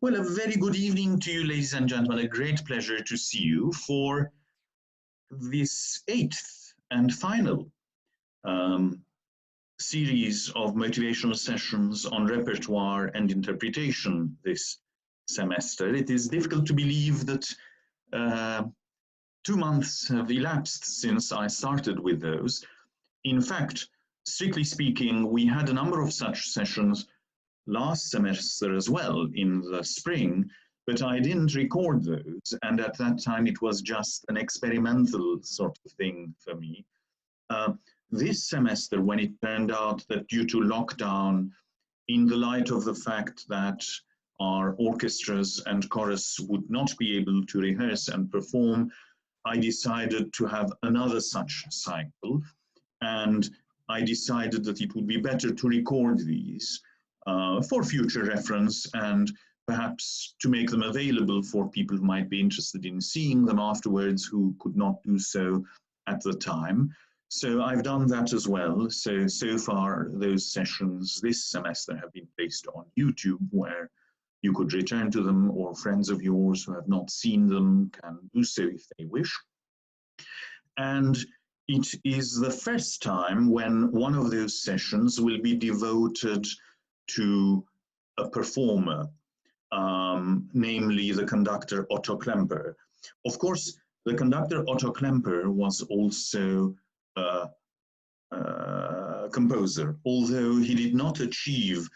Well, a very good evening to you, ladies and gentlemen. A great pleasure to see you for this 8th and final series of motivational sessions on repertoire and interpretation this semester. It is difficult to believe that 2 months have elapsed since I started with those. In fact, strictly speaking, we had a number of such sessions last semester as well in the spring, but I didn't record those, and at that time it was just an experimental sort of thing for me. This semester, when it turned out that due to lockdown, in the light of the fact that our orchestras and chorus would not be able to rehearse and perform, I decided to have another such cycle, and I decided that it would be better to record these for future reference and perhaps to make them available for people who might be interested in seeing them afterwards who could not do so at the time. So I've done that as well. So far those sessions this semester have been placed on YouTube, where you could return to them, or friends of yours who have not seen them can do so if they wish. And it is the first time when one of those sessions will be devoted to a performer, namely the conductor Otto Klemperer. Of course, the conductor Otto Klemperer was also a composer, although he did not achieve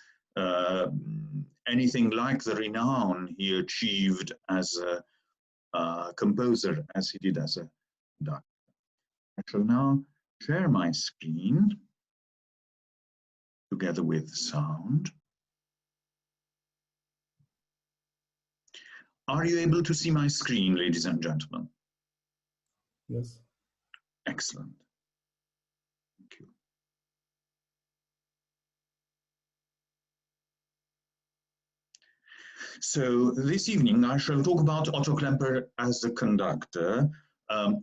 anything like the renown he achieved as a composer as he did as a conductor. I shall now share my screen together with sound. Are you able to see my screen, ladies and gentlemen? Yes. Excellent. Thank you. So this evening I shall talk about Otto Klemperer as a conductor.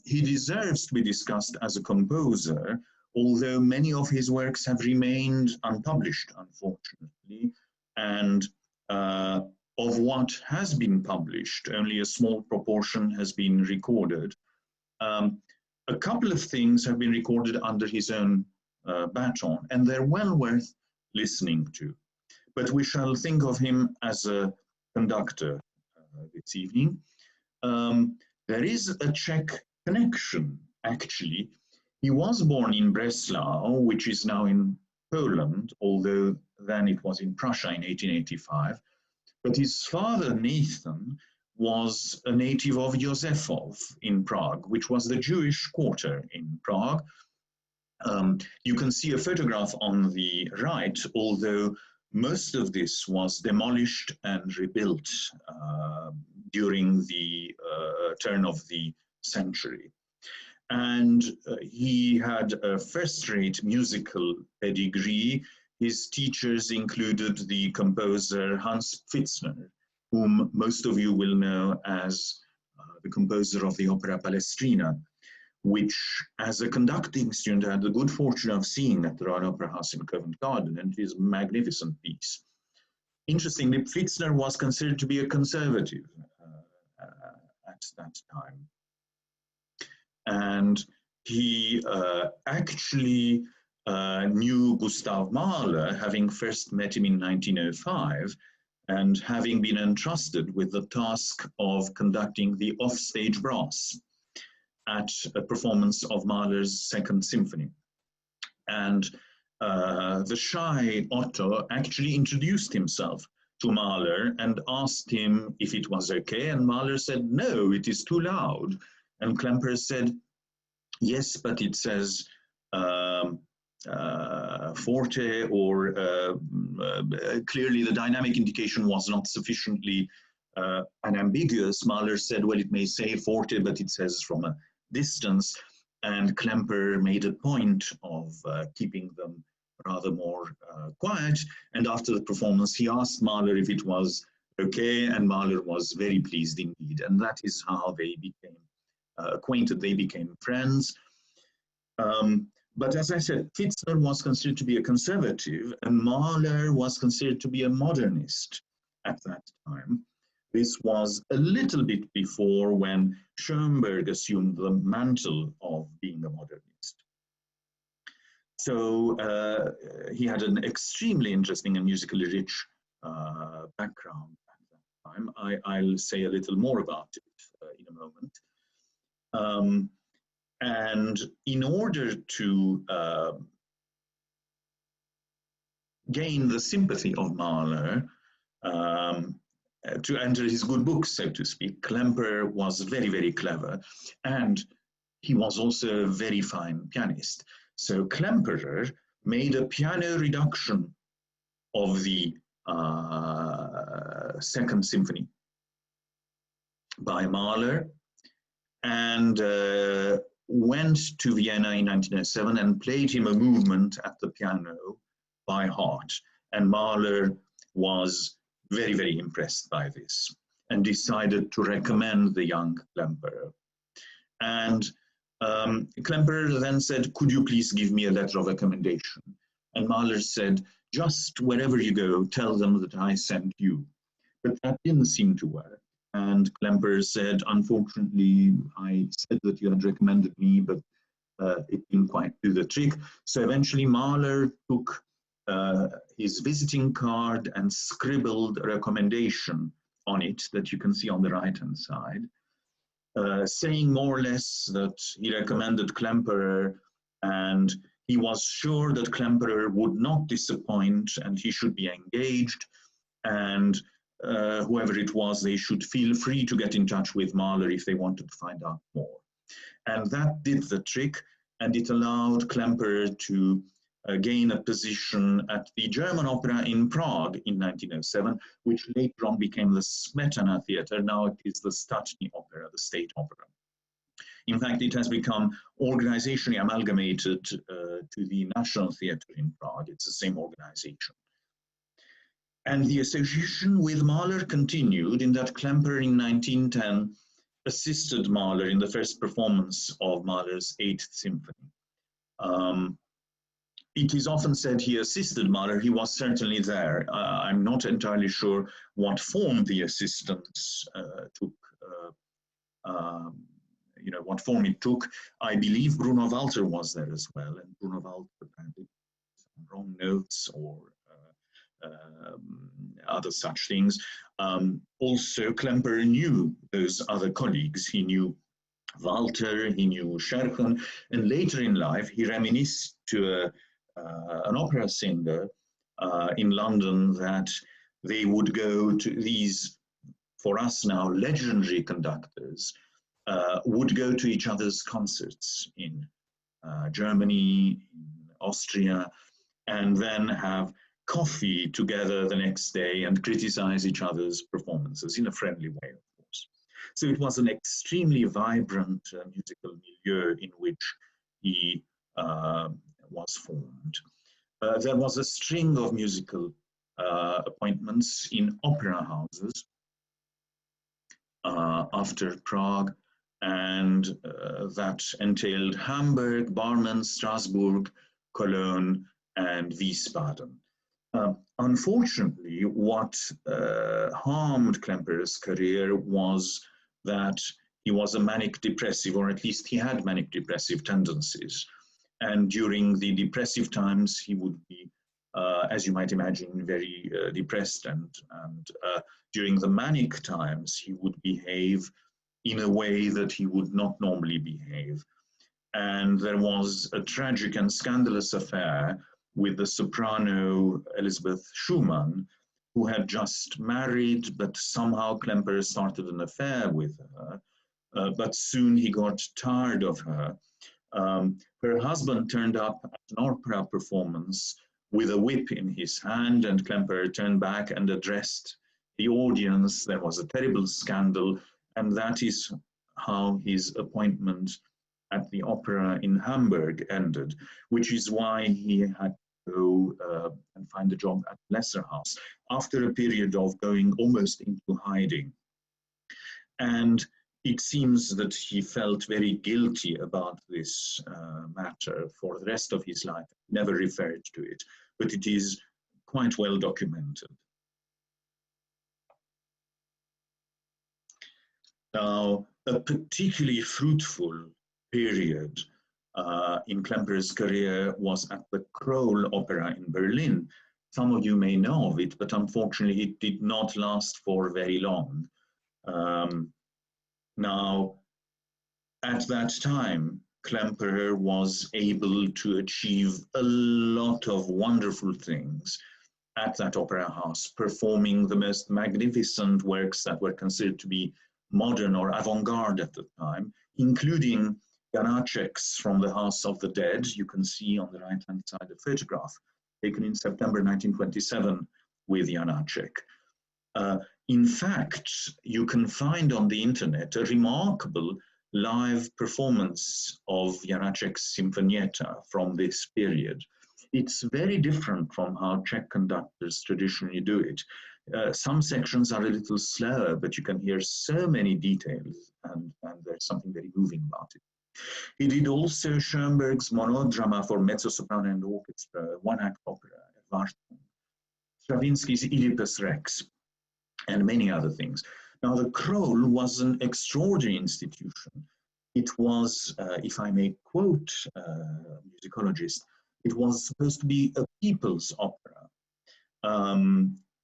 He deserves to be discussed as a composer, although many of his works have remained unpublished, unfortunately, and of what has been published, only a small proportion has been recorded. A couple of things have been recorded under his own baton, and they're well worth listening to. But we shall think of him as a conductor this evening. There is a Czech connection, actually. He was born in Breslau, which is now in Poland, although then it was in Prussia in 1885. But his father, Nathan, was a native of Józefov in Prague, which was the Jewish quarter in Prague. You can see a photograph on the right, although most of this was demolished and rebuilt during the turn of the century. And he had a first-rate musical pedigree. His teachers included the composer Hans Pfitzner, whom most of you will know as the composer of the opera Palestrina, which as a conducting student I had the good fortune of seeing at the Royal Opera House in Covent Garden, and it is a magnificent piece. Interestingly, Pfitzner was considered to be a conservative at that time. And he actually knew Gustav Mahler, having first met him in 1905, and having been entrusted with the task of conducting the offstage brass at a performance of Mahler's Second Symphony. And the shy Otto actually introduced himself to Mahler and asked him if it was okay, and Mahler said, no, it is too loud. And Klemperer said, yes, but it says forte, or clearly the dynamic indication was not sufficiently unambiguous. Mahler said, well, it may say forte, but it says from a distance. And Klemperer made a point of keeping them rather more quiet. And after the performance, he asked Mahler if it was okay, and Mahler was very pleased indeed. And that is how they became acquainted, they became friends. But as I said, Pfitzner was considered to be a conservative, and Mahler was considered to be a modernist. at that time. This was a little bit before when Schoenberg assumed the mantle of being a modernist. So he had an extremely interesting and musically rich background at that time. I'll say a little more about it in a moment. And in order to gain the sympathy of Mahler, to enter his good books, so to speak, Klemperer was very, very clever, and he was also a very fine pianist. So Klemperer made a piano reduction of the Second Symphony by Mahler, and went to Vienna in 1907 and played him a movement at the piano by heart. And Mahler was very, very impressed by this and decided to recommend the young Klemperer. And Klemperer then said, "Could you please give me a letter of recommendation?" And Mahler said, "Just wherever you go, tell them that I sent you." But that didn't seem to work. And Klemperer said, "Unfortunately, I said that you had recommended me, but it didn't quite do the trick." So eventually Mahler took his visiting card and scribbled a recommendation on it that you can see on the right-hand side, saying more or less that he recommended Klemperer and he was sure that Klemperer would not disappoint and he should be engaged, and whoever it was, they should feel free to get in touch with Mahler if they wanted to find out more. And that did the trick, and it allowed Klemperer to gain a position at the German Opera in Prague in 1907, which later on became the Smetana Theatre. Now it is the Státní Opera, the state opera. In fact, it has become organizationally amalgamated to the National Theatre in Prague. It's the same organization. And the association with Mahler continued in that Klemperer in 1910 assisted Mahler in the first performance of Mahler's Eighth Symphony. It is often said he assisted Mahler. He was certainly there. I'm not entirely sure what form the assistance took, what form it took. I believe Bruno Walter was there as well, and Bruno Walter apparently some wrong notes or other such things. Also, Klemperer knew those other colleagues. He knew Walter, he knew Scherchen, and later in life he reminisced to an opera singer in London that they would go to these, for us now, legendary conductors, would go to each other's concerts in Germany, in Austria, and then have coffee together the next day and criticize each other's performances in a friendly way, of course. So it was an extremely vibrant musical milieu in which he was formed. There was a string of musical appointments in opera houses after Prague, and that entailed Hamburg, Barmen, Strasbourg, Cologne, and Wiesbaden. Unfortunately, what harmed Klemperer's career was that he was a manic depressive, or at least he had manic depressive tendencies. And during the depressive times, he would be, as you might imagine, very depressed. And during the manic times, he would behave in a way that he would not normally behave. And there was a tragic and scandalous affair with the soprano Elizabeth Schumann, who had just married, but somehow Klemperer started an affair with her. But soon he got tired of her. Her husband turned up at an opera performance with a whip in his hand, and Klemperer turned back and addressed the audience. There was a terrible scandal, and that is how his appointment at the opera in Hamburg ended, which is why he had to go and find a job at Lesser House after a period of going almost into hiding. And it seems that he felt very guilty about this matter for the rest of his life, never referred to it, but it is quite well documented. Now, a particularly fruitful period in Klemperer's career was at the Kroll Opera in Berlin. Some of you may know of it, but unfortunately it did not last for very long. Now, at that time, Klemperer was able to achieve a lot of wonderful things at that opera house, performing the most magnificent works that were considered to be modern or avant-garde at the time, including Janacek's From the House of the Dead. You can see on the right-hand side a photograph taken in September 1927 with Janacek. In fact, you can find on the internet a remarkable live performance of Janacek's Sinfonietta from this period. It's very different from how Czech conductors traditionally do it. Some sections are a little slower, but you can hear so many details, and there's something very moving about it. He did also Schoenberg's monodrama for mezzo-soprano and orchestra, one-act opera, Erwartung, Stravinsky's Oedipus Rex, and many other things. Now, the Kroll was an extraordinary institution. It was, if I may quote a musicologist, it was supposed to be a people's opera.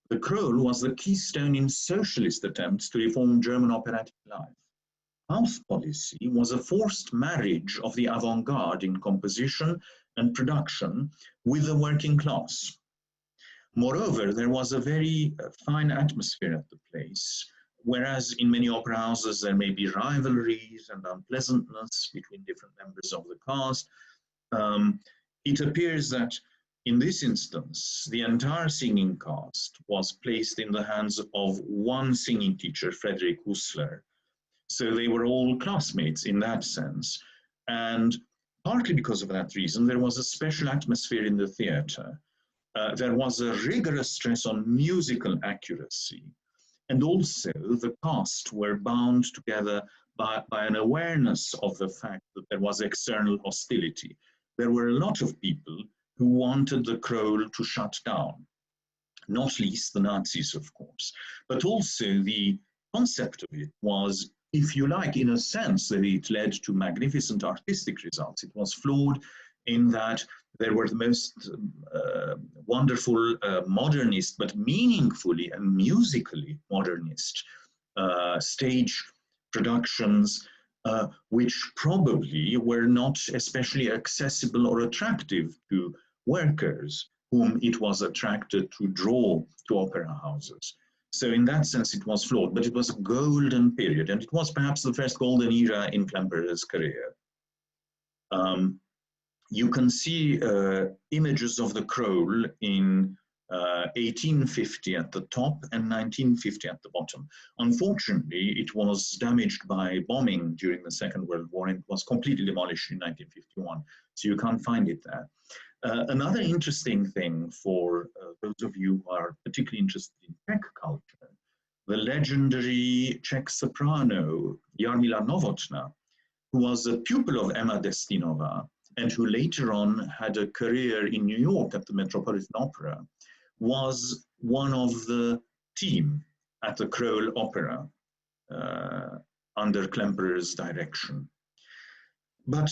The Kroll was the keystone in socialist attempts to reform German operatic life. House policy was a forced marriage of the avant-garde in composition and production with the working class. Moreover, there was a very fine atmosphere at the place, whereas in many opera houses there may be rivalries and unpleasantness between different members of the cast. It appears that in this instance, the entire singing cast was placed in the hands of one singing teacher, Friedrich Hussler. So they were all classmates in that sense. And partly because of that reason, there was a special atmosphere in the theatre. There was a rigorous stress on musical accuracy. And also the cast were bound together by an awareness of the fact that there was external hostility. There were a lot of people who wanted the Kroll to shut down, not least the Nazis, of course. But also the concept of it was, if you like, in a sense, that it led to magnificent artistic results. It was flawed in that there were the most wonderful modernist, but meaningfully and musically modernist stage productions, which probably were not especially accessible or attractive to workers whom it was attracted to draw to opera houses. So in that sense, it was flawed, but it was a golden period, and it was perhaps the first golden era in Klemperer's career. You can see images of the Kroll in 1850 at the top and 1950 at the bottom. Unfortunately, it was damaged by bombing during the Second World War and was completely demolished in 1951, so you can't find it there. Another interesting thing for those of you who are particularly interested in Czech culture, the legendary Czech soprano Jarmila Novotná, who was a pupil of Emma Destinova and who later on had a career in New York at the Metropolitan Opera, was one of the team at the Kroll Opera under Klemperer's direction. But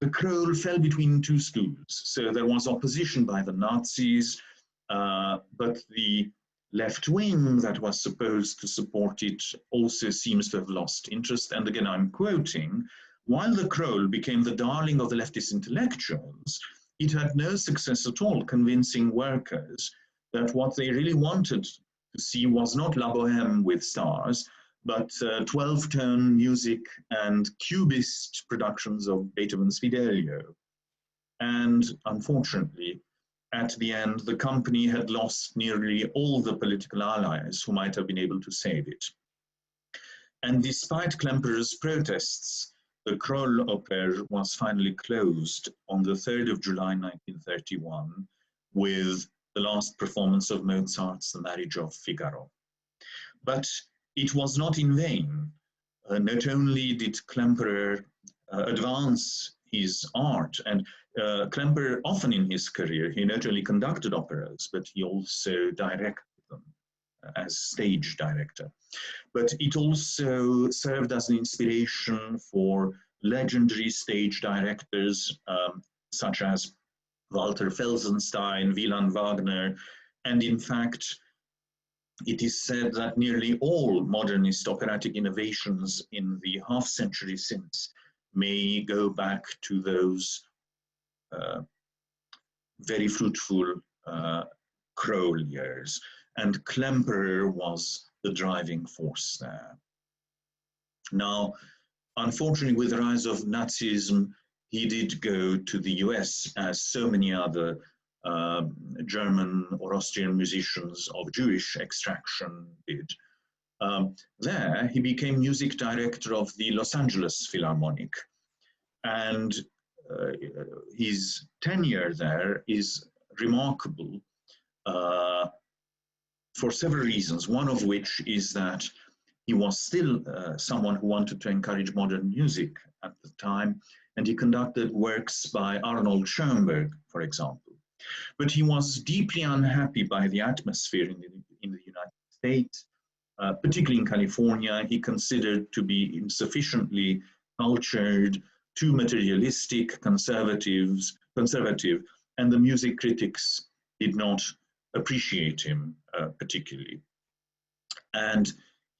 the Kroll fell between two stools. So there was opposition by the Nazis, but the left wing that was supposed to support it also seems to have lost interest. And again, I'm quoting, while the Kroll became the darling of the leftist intellectuals, it had no success at all convincing workers that what they really wanted to see was not La Bohème with stars, but 12-tone music and cubist productions of Beethoven's Fidelio. And unfortunately, at the end, the company had lost nearly all the political allies who might have been able to save it. And despite Klemperer's protests, the Kroll Opera was finally closed on the 3rd of July 1931 with the last performance of Mozart's The Marriage of Figaro. But it was not in vain. Not only did Klemperer advance his art, and Klemperer often in his career, he not only conducted operas, but he also directed them. as stage director. But it also served as an inspiration for legendary stage directors such as Walter Felsenstein, Wieland Wagner, and in fact, it is said that nearly all modernist operatic innovations in the half-century since may go back to those very fruitful Kroll years, and Klemperer was the driving force there. Now, unfortunately, with the rise of Nazism, he did go to the US, as so many other German or Austrian musicians of Jewish extraction did. There, he became music director of the Los Angeles Philharmonic, and his tenure there is remarkable for several reasons, one of which is that he was still someone who wanted to encourage modern music at the time, and he conducted works by Arnold Schoenberg, for example. But he was deeply unhappy by the atmosphere in the United States, particularly in California. He considered to be insufficiently cultured, too materialistic, conservative, and the music critics did not appreciate him particularly. And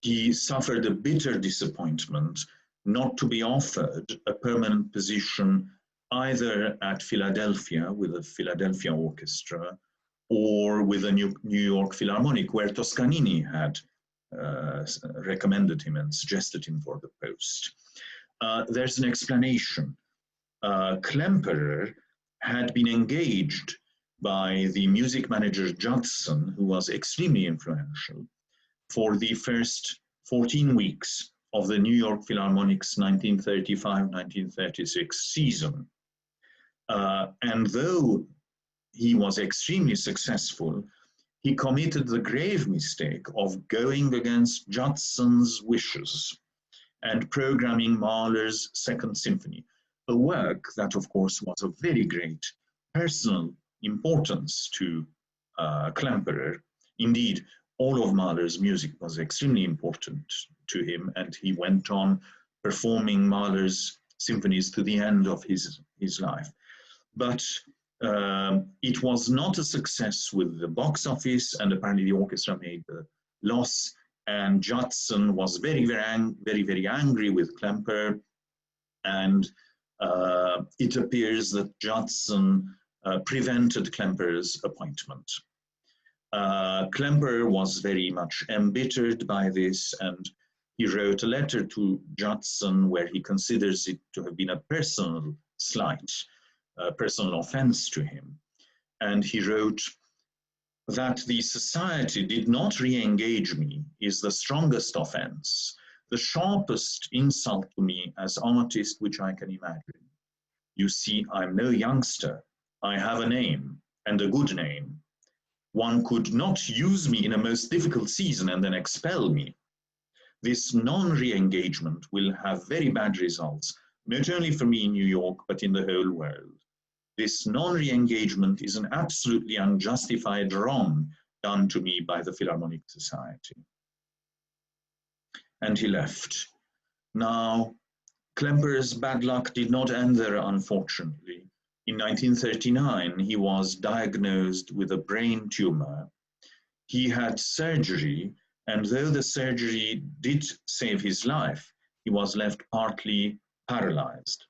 he suffered a bitter disappointment not to be offered a permanent position either at Philadelphia with the Philadelphia Orchestra or with the New York Philharmonic, where Toscanini had recommended him and suggested him for the post. There's an explanation. Klemperer had been engaged by the music manager Judson, who was extremely influential, for the first 14 weeks of the New York Philharmonic's 1935-1936 season. And though he was extremely successful, he committed the grave mistake of going against Judson's wishes and programming Mahler's Second Symphony, a work that, of course, was of very great personal importance to Klemperer. Indeed, all of Mahler's music was extremely important to him, and he went on performing Mahler's symphonies to the end of his life. But it was not a success with the box office, and apparently the orchestra made a loss, and Judson was very, very angry with Klemperer, and it appears that Judson prevented Klemperer's appointment. Klemperer was very much embittered by this, and he wrote a letter to Judson where he considers it to have been a personal slight, a personal offense to him. And he wrote that the society did not re-engage me is the strongest offense, the sharpest insult to me as artist which I can imagine. You see, I'm no youngster. I have a name, and a good name. One could not use me in a most difficult season and then expel me. This non-re-engagement will have very bad results, not only for me in New York, but in the whole world. This non-re-engagement is an absolutely unjustified wrong done to me by the Philharmonic Society. And he left. Now, Klemperer's bad luck did not end there, unfortunately. In 1939, he was diagnosed with a brain tumor. He had surgery, and though the surgery did save his life, he was left partly paralyzed.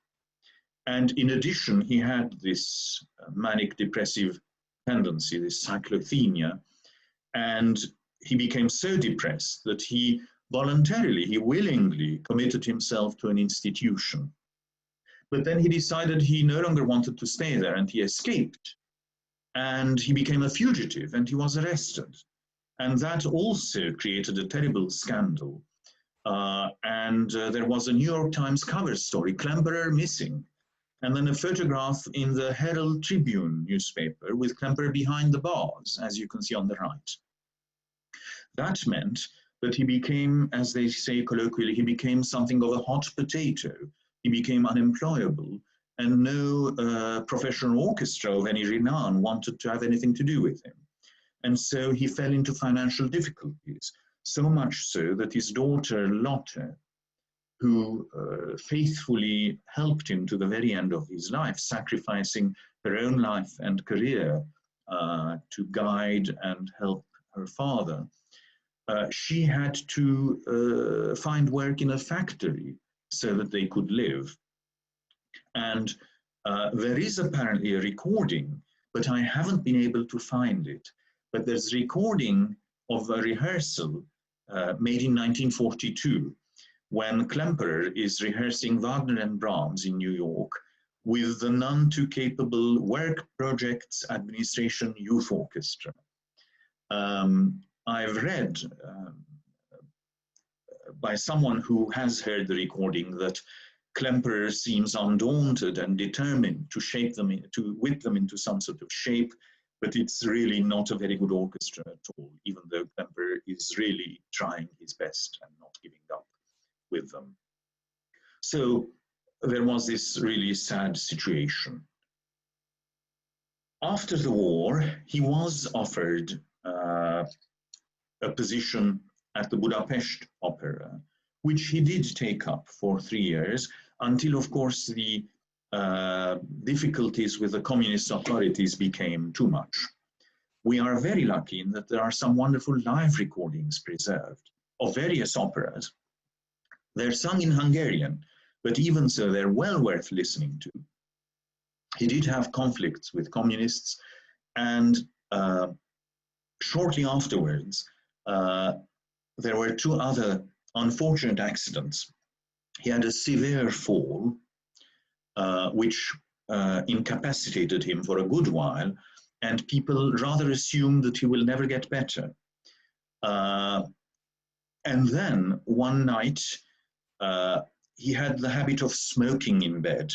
And in addition, he had this manic depressive tendency, this cyclothymia, and he became so depressed that he willingly committed himself to an institution. But then he decided he no longer wanted to stay there, and he escaped. And he became a fugitive, and he was arrested. And that also created a terrible scandal. There was a New York Times cover story, Klemperer missing, and then a photograph in the Herald Tribune newspaper with Klemperer behind the bars, as you can see on the right. That meant that he became, as they say colloquially, he became something of a hot potato. He became unemployable, and no professional orchestra of any renown wanted to have anything to do with him. And so he fell into financial difficulties, so much so that his daughter Lotte, who faithfully helped him to the very end of his life, sacrificing her own life and career to guide and help her father, she had to find work in a factory so that they could live. And there is apparently a recording, but I haven't been able to find it. But there's a recording of a rehearsal made in 1942 when Klemperer is rehearsing Wagner and Brahms in New York with the none too capable Work Projects Administration Youth Orchestra. I've read by someone who has heard the recording that Klemperer seems undaunted and determined to shape them, to whip them into some sort of shape, but it's really not a very good orchestra at all, even though Klemperer is really trying his best and not giving up with them. So there was this really sad situation. After the war, he was offered a position at the Budapest Opera, which he did take up for 3 years, until, of course, the difficulties with the communist authorities became too much. We are very lucky in that there are some wonderful live recordings preserved of various operas. They're sung in Hungarian, but even so, they're well worth listening to. He did have conflicts with communists, and shortly afterwards, there were 2 other unfortunate accidents. He had a severe fall, which incapacitated him for a good while, and people rather assumed that he will never get better. And then one night, he had the habit of smoking in bed,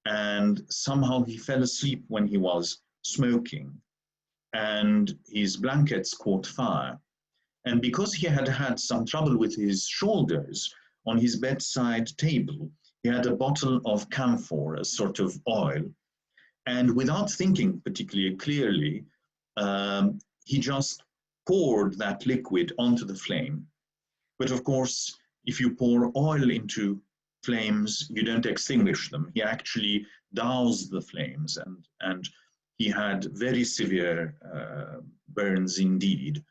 and somehow he fell asleep when he was smoking, and his blankets caught fire. And because he had had some trouble with his shoulders, on his bedside table, he had a bottle of camphor, a sort of oil, and without thinking particularly clearly, he just poured that liquid onto the flame. But of course, if you pour oil into flames, you don't extinguish them. He actually doused the flames, and he had very severe burns indeed.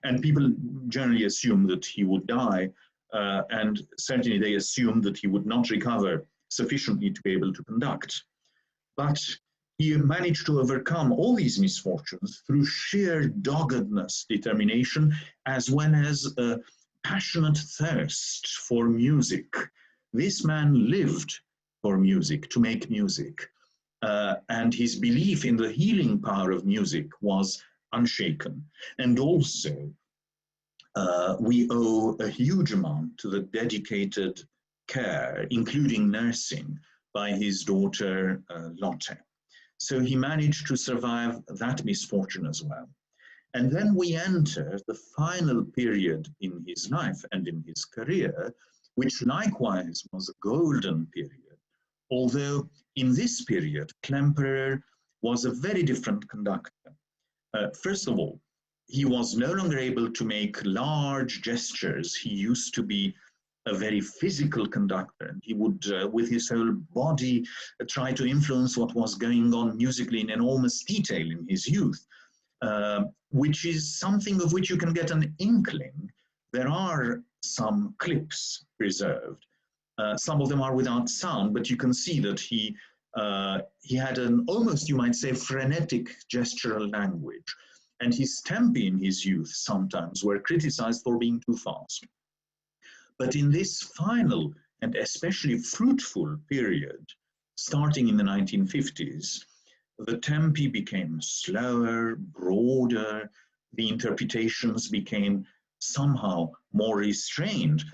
And people generally assumed that he would die, and certainly they assumed that he would not recover sufficiently to be able to conduct. But he managed to overcome all these misfortunes through sheer doggedness, determination, as well as a passionate thirst for music. This man lived for music, to make music, and his belief in the healing power of music was unshaken. And also, we owe a huge amount to the dedicated care, including nursing, by his daughter Lotte. So he managed to survive that misfortune as well. And then we enter the final period in his life and in his career, which likewise was a golden period. Although in this period, Klemperer was a very different conductor. First of all, he was no longer able to make large gestures. He used to be a very physical conductor, and he would, with his whole body, try to influence what was going on musically in enormous detail in his youth, which is something of which you can get an inkling. There are some clips preserved. Some of them are without sound, but you can see that he had an almost, you might say, frenetic gestural language. And his tempi in his youth sometimes were criticized for being too fast. But in this final and especially fruitful period, starting in the 1950s, the tempi became slower, broader, the interpretations became somehow more restrained,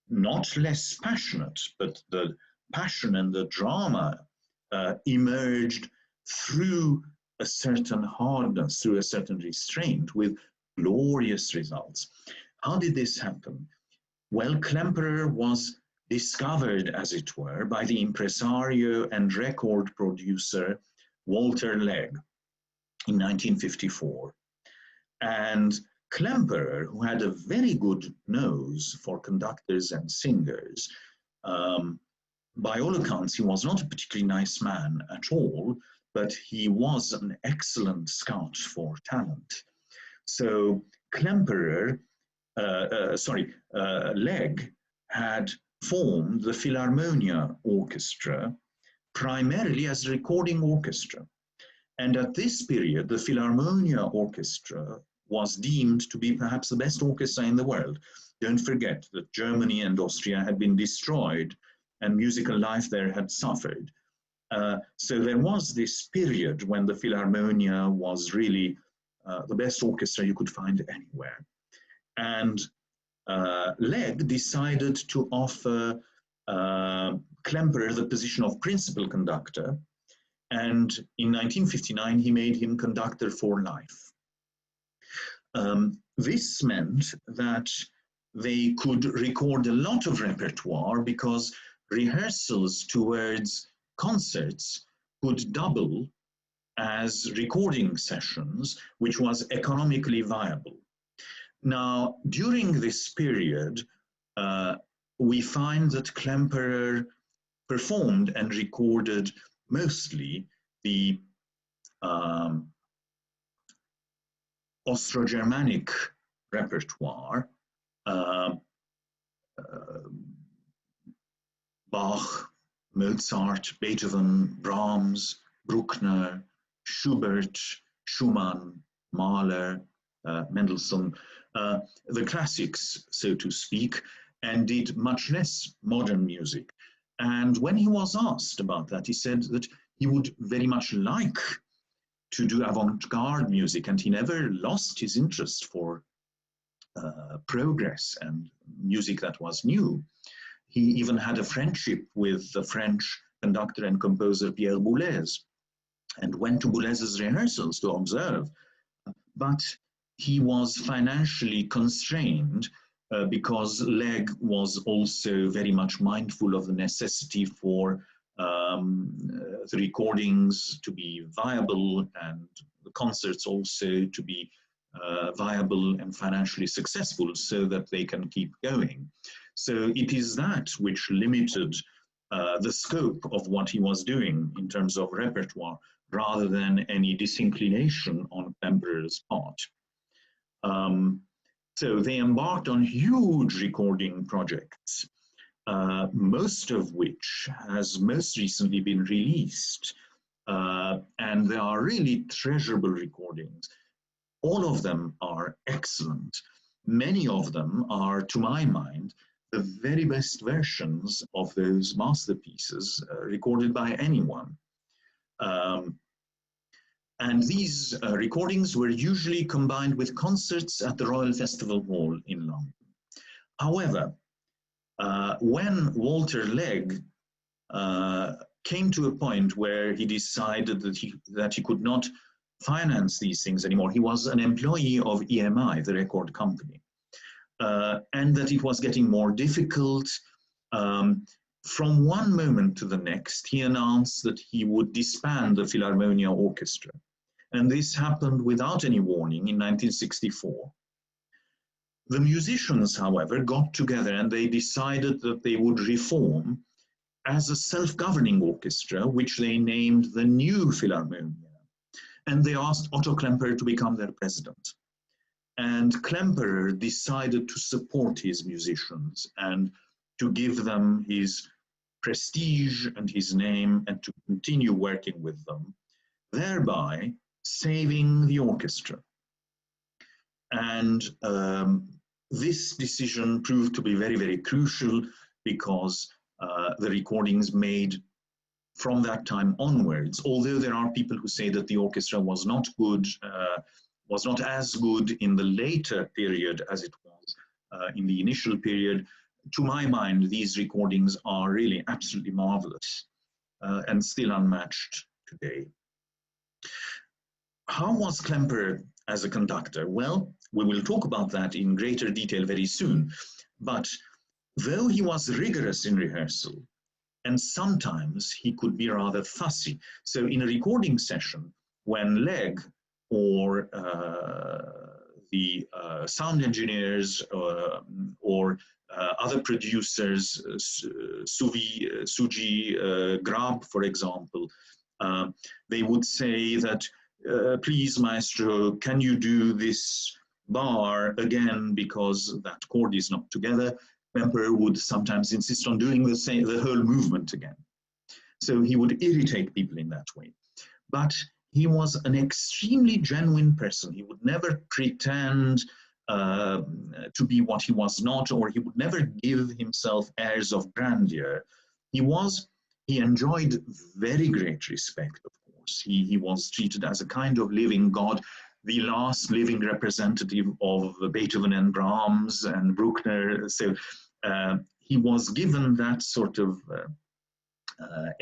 not less passionate, but the passion and the drama emerged through a certain hardness, through a certain restraint, with glorious results. How did this happen? Well, Klemperer was discovered, as it were, by the impresario and record producer Walter Legg in 1954. And Klemperer, who had a very good nose for conductors and singers, by all accounts, he was not a particularly nice man at all, but he was an excellent scout for talent. So Klemperer, Legg had formed the Philharmonia Orchestra primarily as a recording orchestra. And at this period, the Philharmonia Orchestra was deemed to be perhaps the best orchestra in the world. Don't forget that Germany and Austria had been destroyed and musical life there had suffered. So there was this period when the Philharmonia was really the best orchestra you could find anywhere. And Legg decided to offer Klemperer the position of principal conductor, and in 1959 he made him conductor for life. This meant that they could record a lot of repertoire because rehearsals towards concerts could double as recording sessions, which was economically viable. Now, during this period, we find that Klemperer performed and recorded mostly the Austro-Germanic repertoire, Bach, Mozart, Beethoven, Brahms, Bruckner, Schubert, Schumann, Mahler, Mendelssohn, the classics, so to speak, and did much less modern music. And when he was asked about that, he said that he would very much like to do avant-garde music, and he never lost his interest for progress and music that was new. He even had a friendship with the French conductor and composer Pierre Boulez, and went to Boulez's rehearsals to observe. But he was financially constrained because Legg was also very much mindful of the necessity for the recordings to be viable and the concerts also to be viable and financially successful so that they can keep going. So it is that which limited the scope of what he was doing in terms of repertoire, rather than any disinclination on Klemperer's part. So they embarked on huge recording projects, most of which has most recently been released. And they are really treasurable recordings. All of them are excellent. Many of them are, to my mind, the very best versions of those masterpieces recorded by anyone. And these recordings were usually combined with concerts at the Royal Festival Hall in London. However, when Walter Legg came to a point where he decided that he could not finance these things anymore, he was an employee of EMI, the record company, and that it was getting more difficult. From one moment to the next, he announced that he would disband the Philharmonia Orchestra. And this happened without any warning in 1964. The musicians, however, got together and they decided that they would reform as a self-governing orchestra, which they named the New Philharmonia. And they asked Otto Klemperer to become their president. And Klemperer decided to support his musicians and to give them his prestige and his name and to continue working with them, thereby saving the orchestra. And this decision proved to be very, very crucial because the recordings made from that time onwards, although there are people who say that the orchestra was not good, was not as good in the later period as it was in the initial period, to my mind, these recordings are really absolutely marvelous and still unmatched today. How was Klemperer as a conductor? Well, we will talk about that in greater detail very soon. But though he was rigorous in rehearsal, and sometimes he could be rather fussy. So in a recording session, when Legg or the sound engineers or other producers, Suji Grab, for example, they would say that, please, maestro, can you do this bar again because that chord is not together? Klemperer would sometimes insist on doing the whole movement again. So he would irritate people in that way. But he was an extremely genuine person. He would never pretend to be what he was not, or he would never give himself airs of grandeur. He enjoyed very great respect, of course. He was treated as a kind of living god, the last living representative of Beethoven and Brahms and Bruckner. So he was given that sort of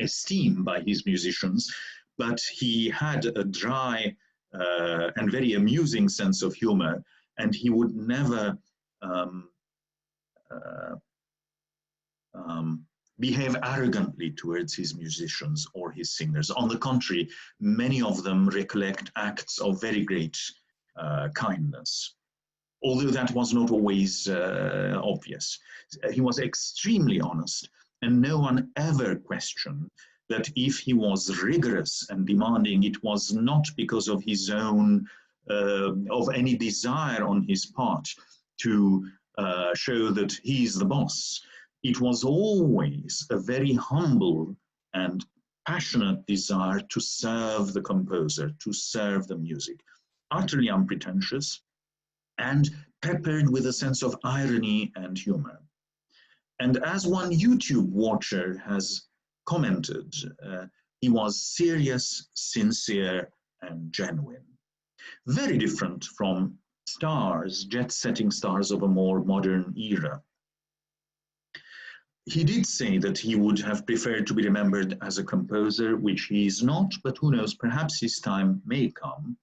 esteem by his musicians, but he had a dry and very amusing sense of humor, and he would never behave arrogantly towards his musicians or his singers. On the contrary, many of them recollect acts of very great kindness, although that was not always obvious. He was extremely honest, and no one ever questioned that if he was rigorous and demanding, it was not because of his own, of any desire on his part to show that he's the boss. It was always a very humble and passionate desire to serve the composer, to serve the music, utterly unpretentious and peppered with a sense of irony and humor. And as one YouTube watcher has commented, he was serious, sincere, and genuine. Very different from stars, jet-setting stars of a more modern era. He did say that he would have preferred to be remembered as a composer, which he is not, but who knows, perhaps his time may come.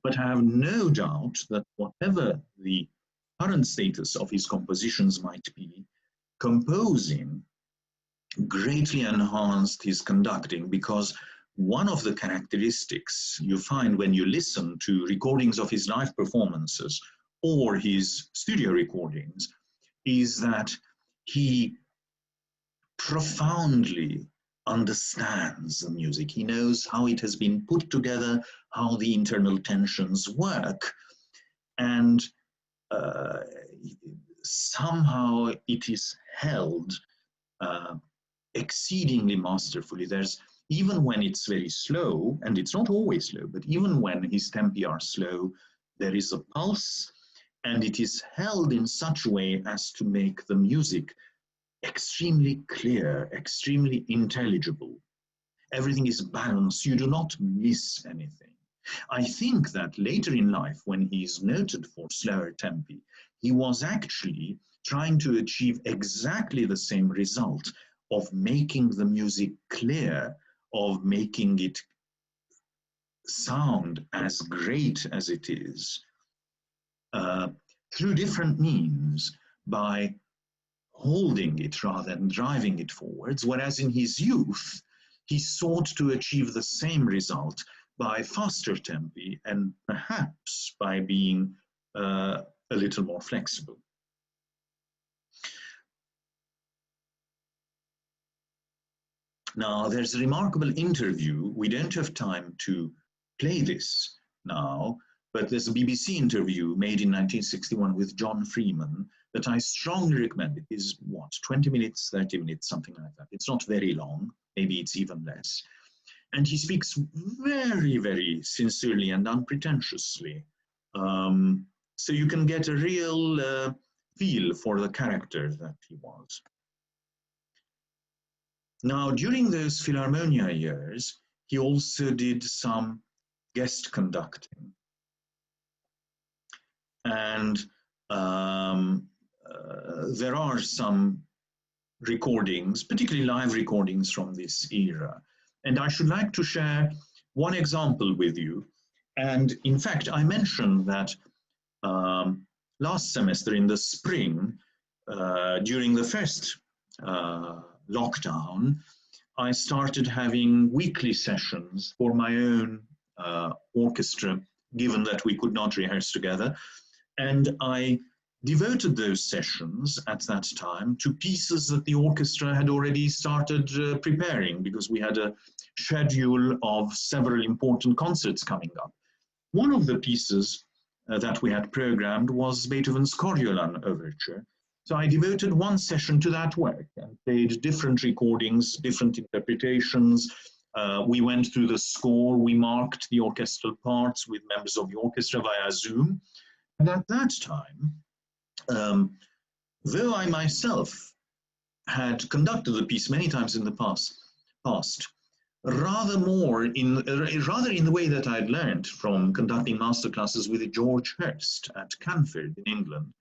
But I have no doubt that whatever the current status of his compositions might be, composing greatly enhanced his conducting, because one of the characteristics you find when you listen to recordings of his live performances or his studio recordings is that he profoundly understands the music. He knows how it has been put together, how the internal tensions work, and somehow it is held exceedingly masterfully. There's, even when it's very slow, and it's not always slow, but even when his tempi are slow, there is a pulse, and it is held in such a way as to make the music extremely clear, extremely intelligible. Everything is balanced. You do not miss anything. I think that later in life, when he's noted for slower tempi, he was actually trying to achieve exactly the same result of making the music clear, of making it sound as great as it is, through different means, by holding it rather than driving it forwards, whereas in his youth, he sought to achieve the same result by faster tempi and perhaps by being a little more flexible. Now, there's a remarkable interview. We don't have time to play this now, but there's a BBC interview made in 1961 with John Freeman that I strongly recommend. It is, what, 20 minutes, 30 minutes, something like that. It's not very long, maybe it's even less. And he speaks very, very sincerely and unpretentiously. So you can get a real feel for the character that he was. Now, during those Philharmonia years, he also did some guest conducting. And there are some recordings, particularly live recordings from this era. And I should like to share one example with you. And in fact, I mentioned that last semester in the spring, during the first lockdown, I started having weekly sessions for my own orchestra, given that we could not rehearse together. And I devoted those sessions at that time to pieces that the orchestra had already started preparing, because we had a schedule of several important concerts coming up. One of the pieces that we had programmed was Beethoven's Coriolan Overture. So I devoted one session to that work and played different recordings, different interpretations. We went through the score, we marked the orchestral parts with members of the orchestra via Zoom. And at that time, though I myself had conducted the piece many times in the past, rather in the way that I'd learned from conducting masterclasses with George Hurst at Canford in England.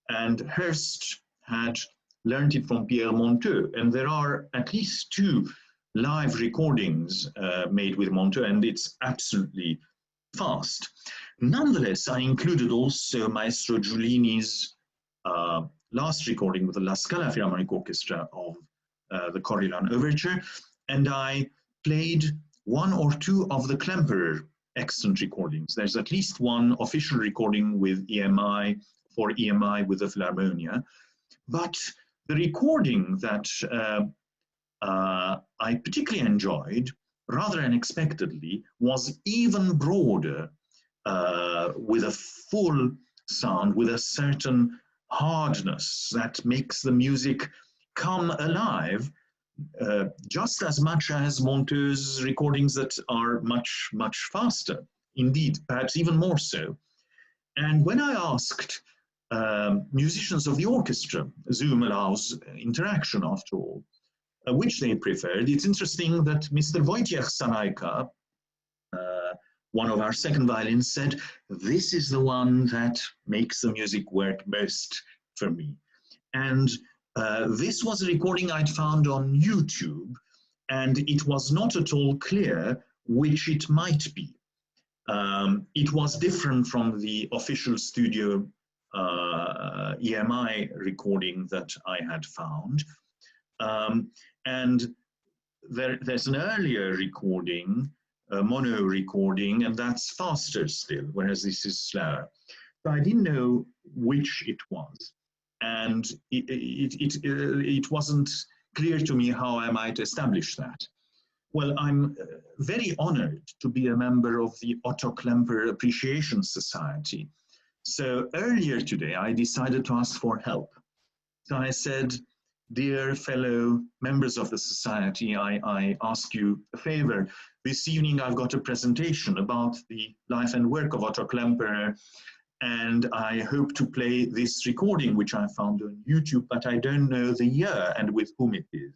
And Hurst had learned it from Pierre Monteux, and there are at least 2 live recordings made with Monteux, and it's absolutely fast. Nonetheless, I included also Maestro Giulini's last recording with the La Scala Philharmonic Orchestra of the Coriolan Overture, and I played 1 or 2 of the Klemperer excellent recordings. There's at least one official recording with EMI, for EMI with the Philharmonia, but the recording that I particularly enjoyed, rather unexpectedly, was even broader, with a full sound, with a certain hardness that makes the music come alive, just as much as Monteux's recordings that are much, much faster. Indeed, perhaps even more so. And when I asked musicians of the orchestra, Zoom allows interaction after all, which they preferred, it's interesting that Mr. Wojciech Sanajka, one of our second violins, said, "This is the one that makes the music work best for me." And this was a recording I'd found on YouTube, and it was not at all clear which it might be. It was different from the official studio EMI recording that I had found. And there's an earlier recording, a mono recording, and that's faster still, whereas this is slower. So I didn't know which it was, and it wasn't clear to me how I might establish that. Well, I'm very honored to be a member of the Otto Klemperer Appreciation Society. So earlier today, I decided to ask for help. So I said, "Dear fellow members of the society, I ask you a favor. This evening I've got a presentation about the life and work of Otto Klemperer, and I hope to play this recording, which I found on YouTube, but I don't know the year and with whom it is.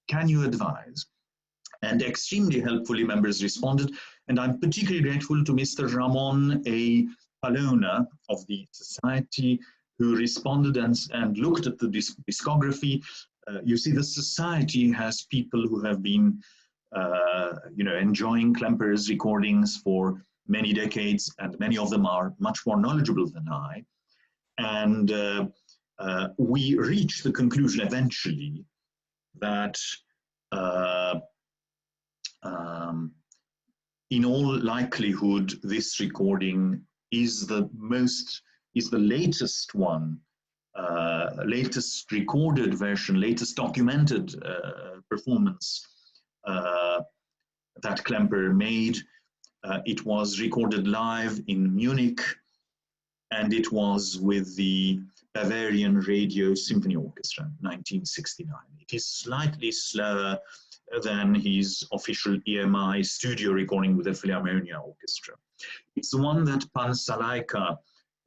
Can you advise?" And extremely helpfully members responded, and I'm particularly grateful to Mr. Ramon A. Palona of the society, who responded and looked at the discography. You see, the society has people who have been enjoying Klemperer's recordings for many decades, and many of them are much more knowledgeable than I. And we reached the conclusion eventually that in all likelihood, this recording is the latest one, latest recorded version, latest documented performance that Klemperer made. It was recorded live in Munich, and it was with the Bavarian Radio Symphony Orchestra, 1969. It is slightly slower than his official EMI studio recording with the Philharmonia Orchestra. It's the one that Pan Salajka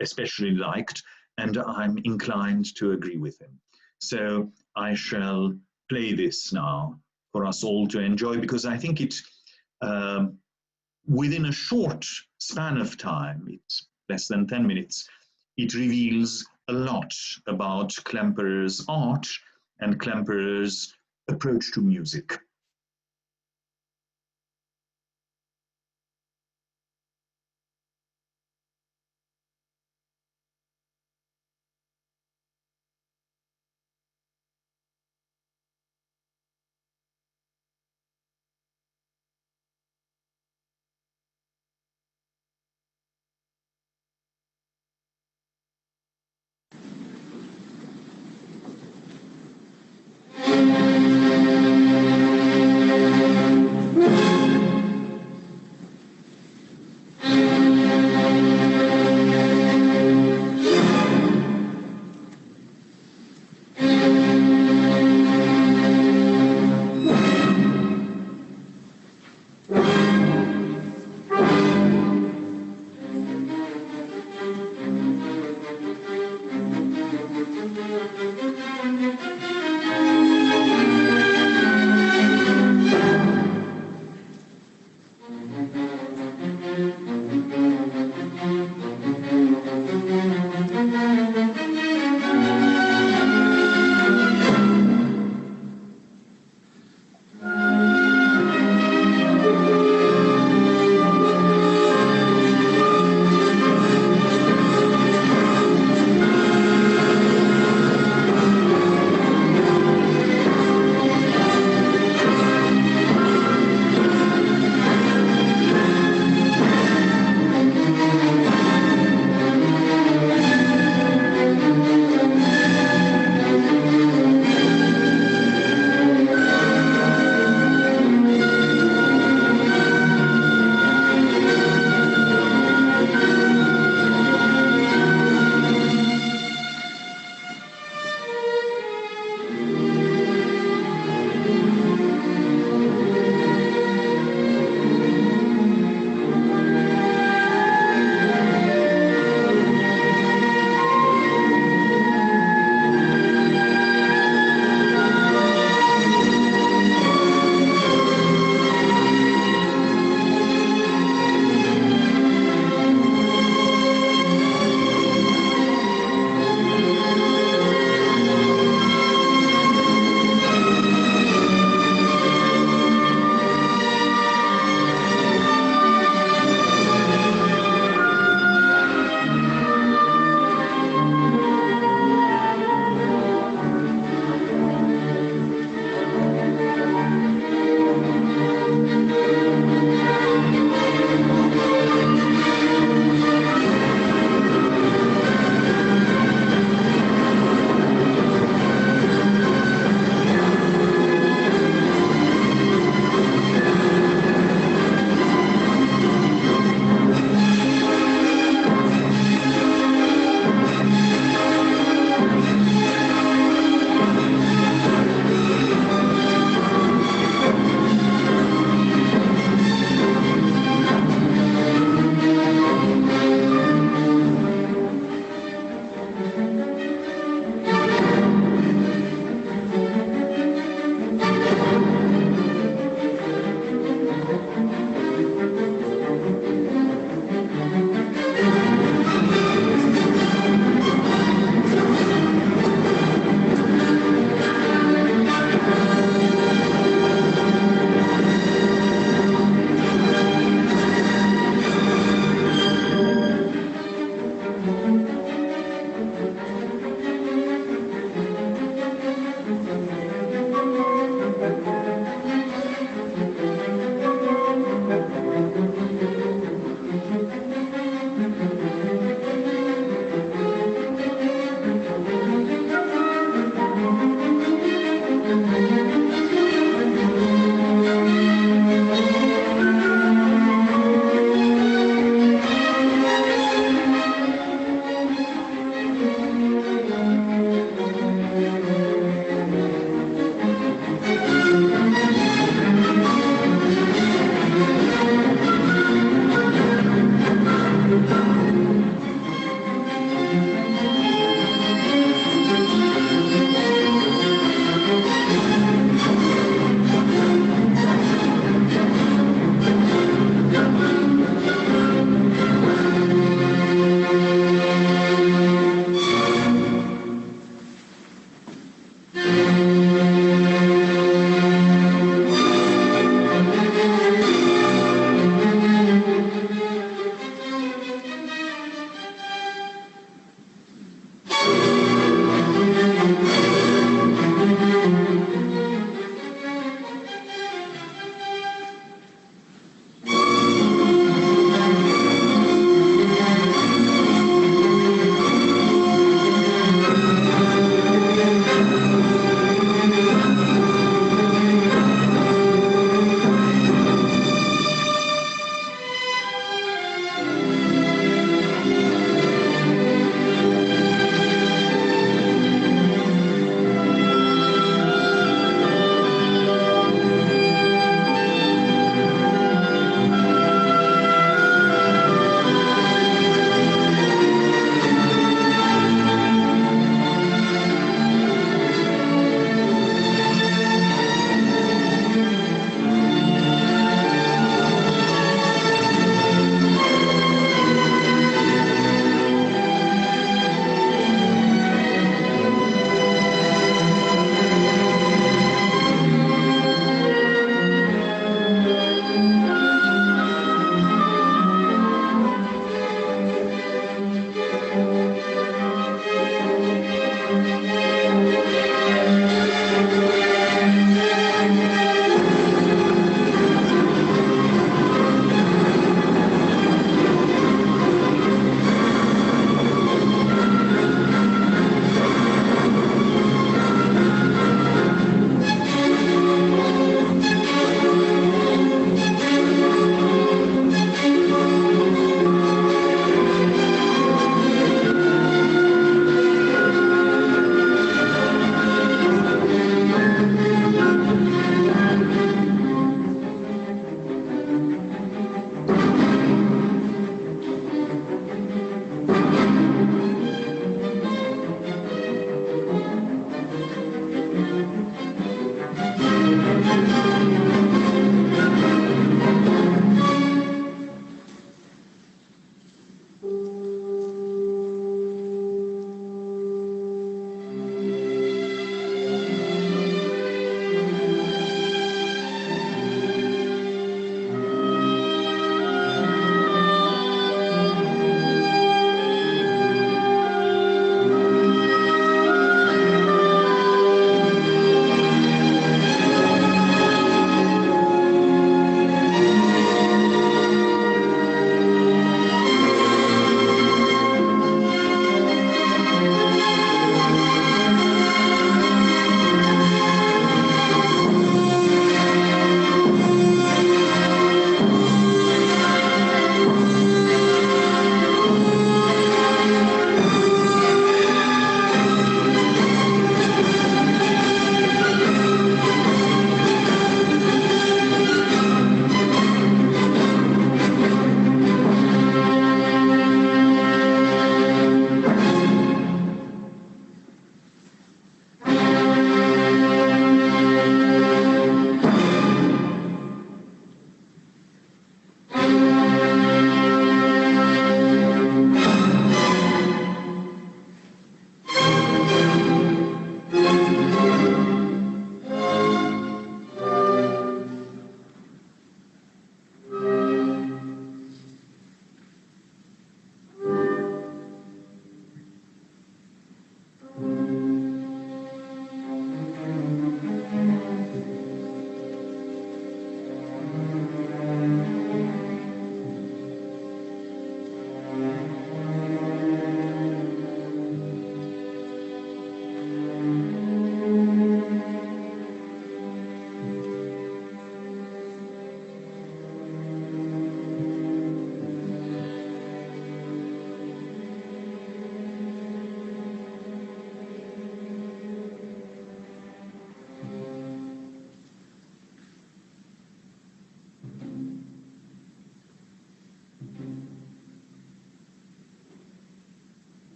especially liked, and I'm inclined to agree with him. So I shall play this now for us all to enjoy, because I think it, within a short span of time, it's less than 10 minutes, it reveals a lot about Klemperer's art and Klemperer's approach to music.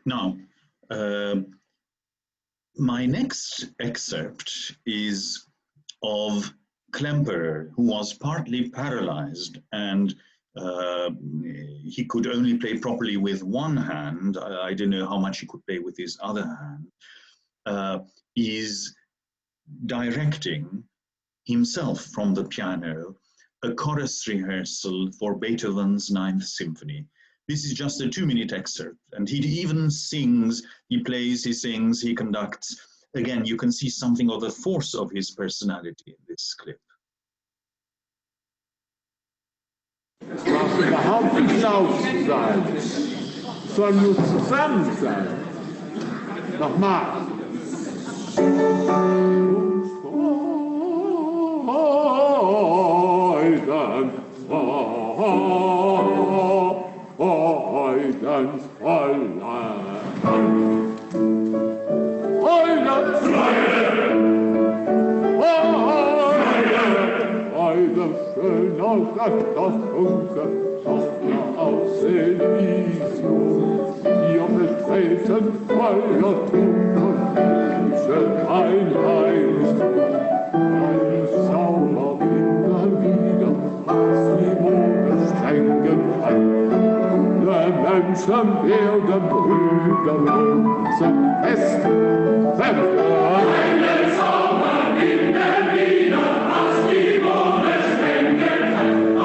Now, my next excerpt is of Klemperer, who was partly paralyzed and he could only play properly with one hand. I don't know how much he could play with his other hand. Is directing himself from the piano a chorus rehearsal for Beethoven's Ninth Symphony. This is just a 2-minute excerpt, and he even sings, he plays, he sings, he conducts. Again, you can see something of the force of his personality in this clip. Es darf überhaupt nicht laut sein, soll nur zusammen sein. Nochmal. Das Funke Tochter aussehen ließ, ihr betreten Feuertum und diese Einheit. Ein Sauber immer wieder, was die Mode schenken kann. Der Menschen werden Brüder zum festen Werk. Einen Sauber immer wieder, was die Mode schenken kann.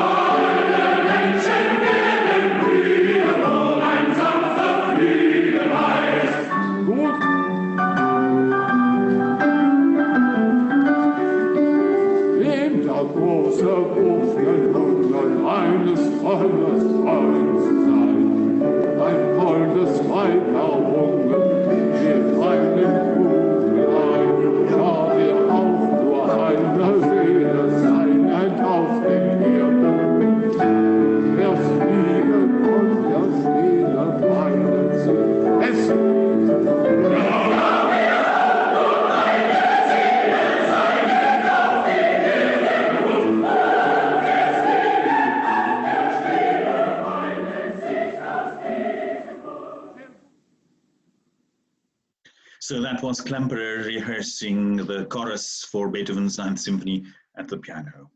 So that was Klemperer rehearsing the chorus for Beethoven's Ninth Symphony at the piano.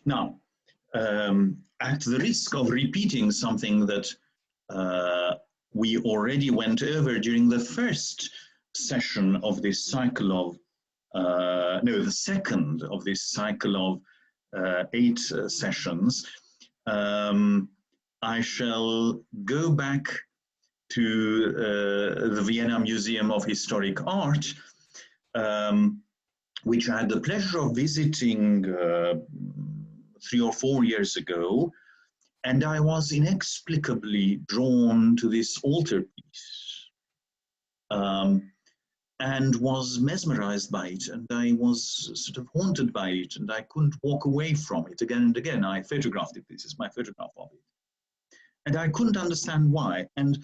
Now, at the risk of repeating something that we already went over during the first session of this cycle of, the second of this cycle of 8 sessions, I shall go back to the Vienna Museum of Historic Art, which I had the pleasure of visiting 3 or 4 years ago, and I was inexplicably drawn to this altarpiece and was mesmerized by it, and I was sort of haunted by it, and I couldn't walk away from it again and again. I photographed it. This is my photograph of it. And I couldn't understand why. And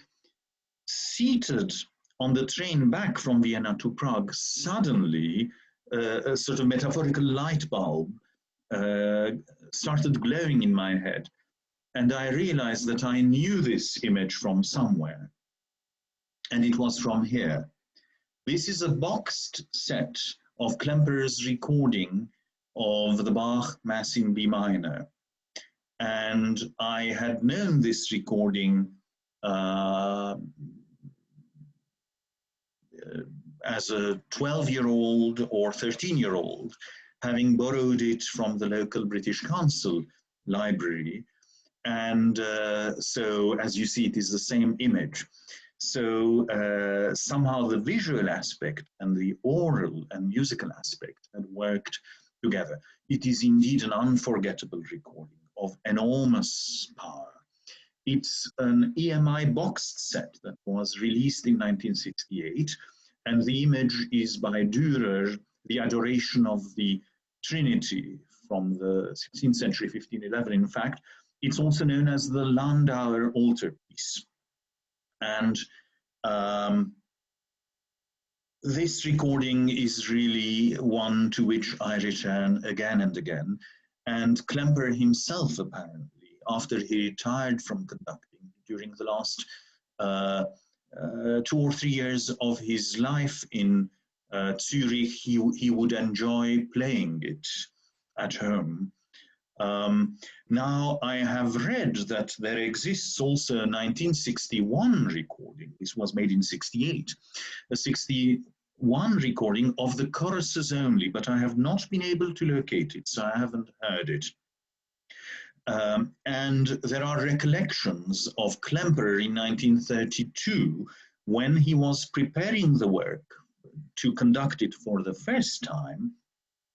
seated on the train back from Vienna to Prague, suddenly a sort of metaphorical light bulb started glowing in my head. And I realized that I knew this image from somewhere. And it was from here. This is a boxed set of Klemperer's recording of the Bach Mass in B minor. And I had known this recording as a 12-year-old or 13-year-old, having borrowed it from the local British Council library. And so, as you see, it is the same image. So somehow the visual aspect and the oral and musical aspect had worked together. It is indeed an unforgettable recording of enormous power. It's an EMI boxed set that was released in 1968, and the image is by Dürer, the Adoration of the Trinity from the 16th century, 1511. In fact, it's also known as the Landauer altarpiece. And this recording is really one to which I return again and again. And Klemperer himself, apparently, after he retired from conducting during the last 2 or 3 years of his life in Zurich, he would enjoy playing it at home. Now, I have read that there exists also a 1961 recording. This was made in 68, a 61 recording of the choruses only, but I have not been able to locate it, so I haven't heard it. And there are recollections of Klemperer in 1932 when he was preparing the work to conduct it for the first time.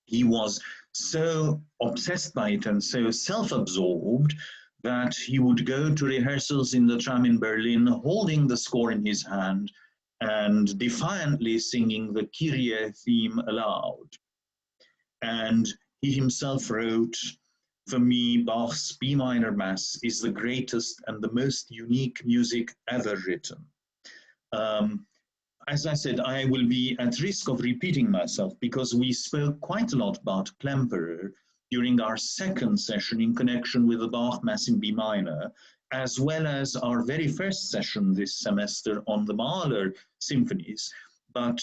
He was so obsessed by it and so self-absorbed that he would go to rehearsals in the tram in Berlin holding the score in his hand and defiantly singing the Kyrie theme aloud. And he himself wrote, "For me, Bach's B minor Mass is the greatest and the most unique music ever written." As I said, I will be at risk of repeating myself because we spoke quite a lot about Klemperer during our second session in connection with the Bach Mass in B minor, as well as our very first session this semester on the Mahler symphonies. But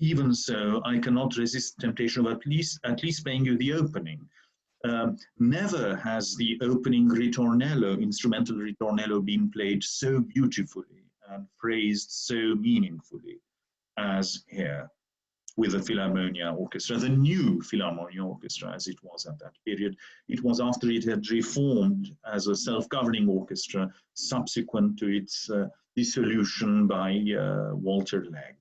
even so, I cannot resist the temptation of at least playing you the opening. Never has the opening ritornello, instrumental ritornello, been played so beautifully and phrased so meaningfully as here with the Philharmonia Orchestra, the new Philharmonia Orchestra as it was at that period. It was after it had reformed as a self-governing orchestra subsequent to its dissolution by Walter Legg.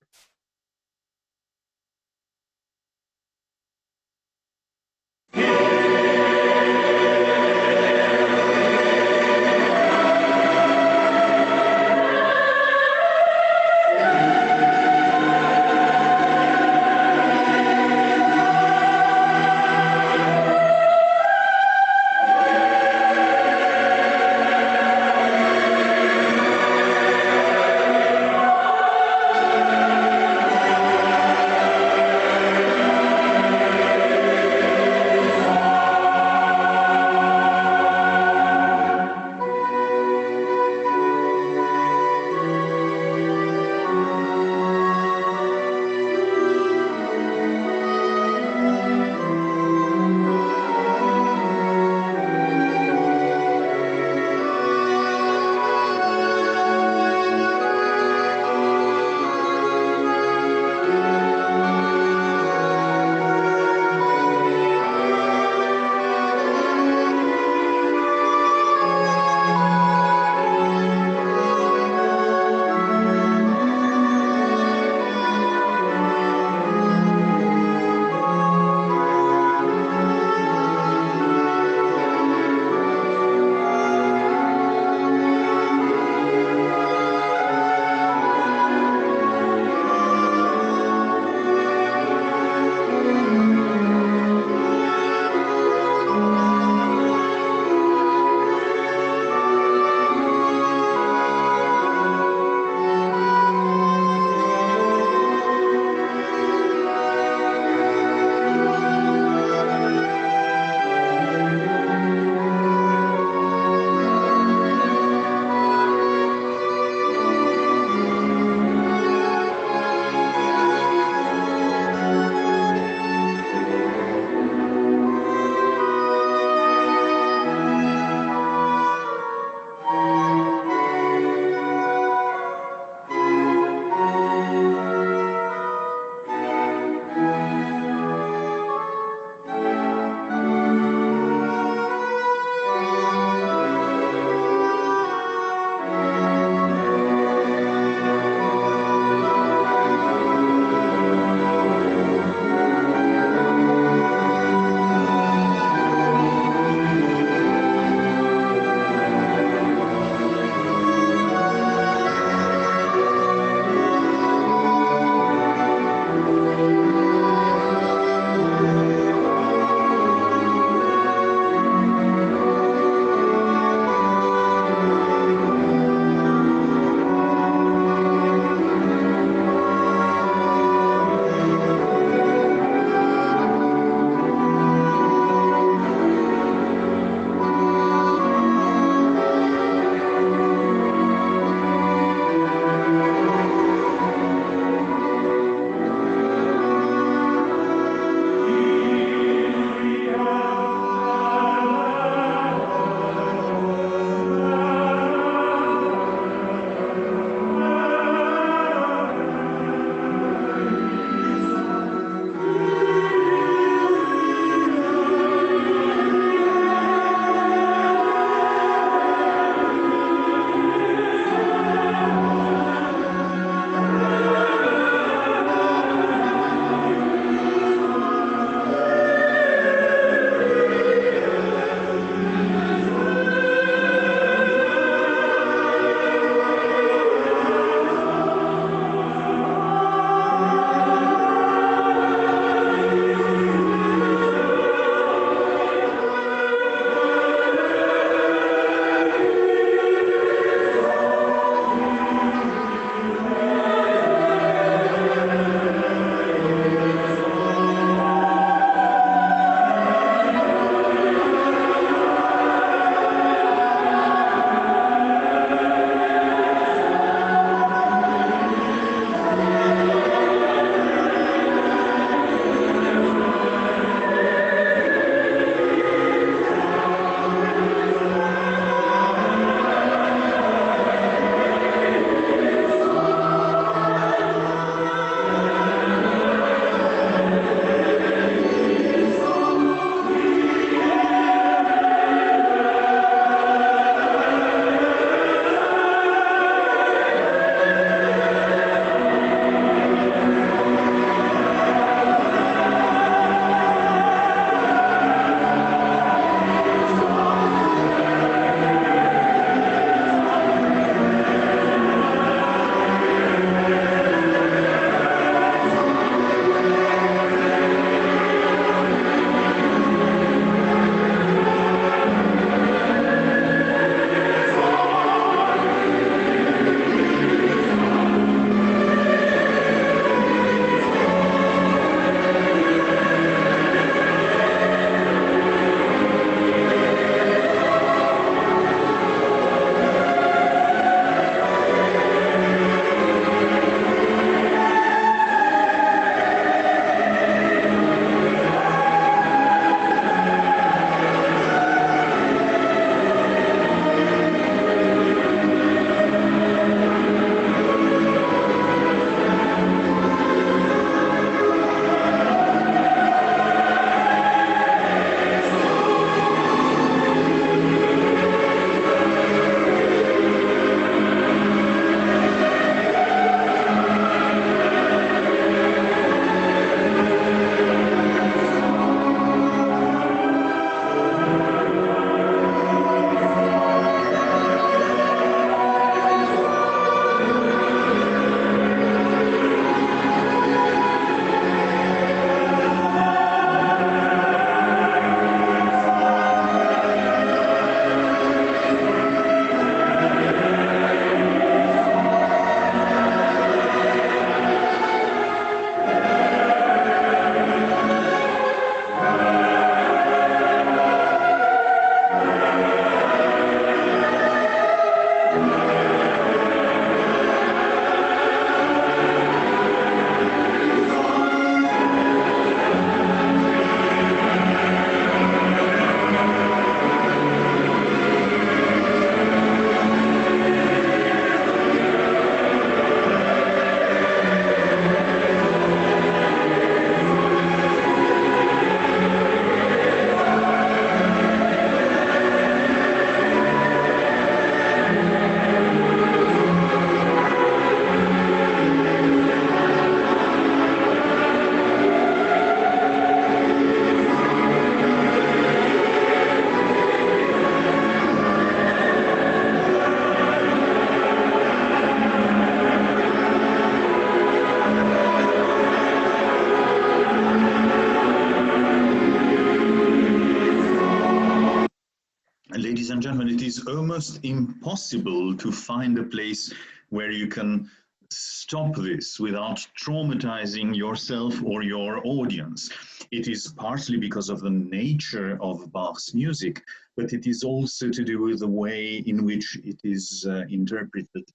ladies and gentlemen, it is almost impossible to find a place where you can stop this without traumatizing yourself or your audience. It is partly because of the nature of Bach's music, but it is also to do with the way in which it is interpreted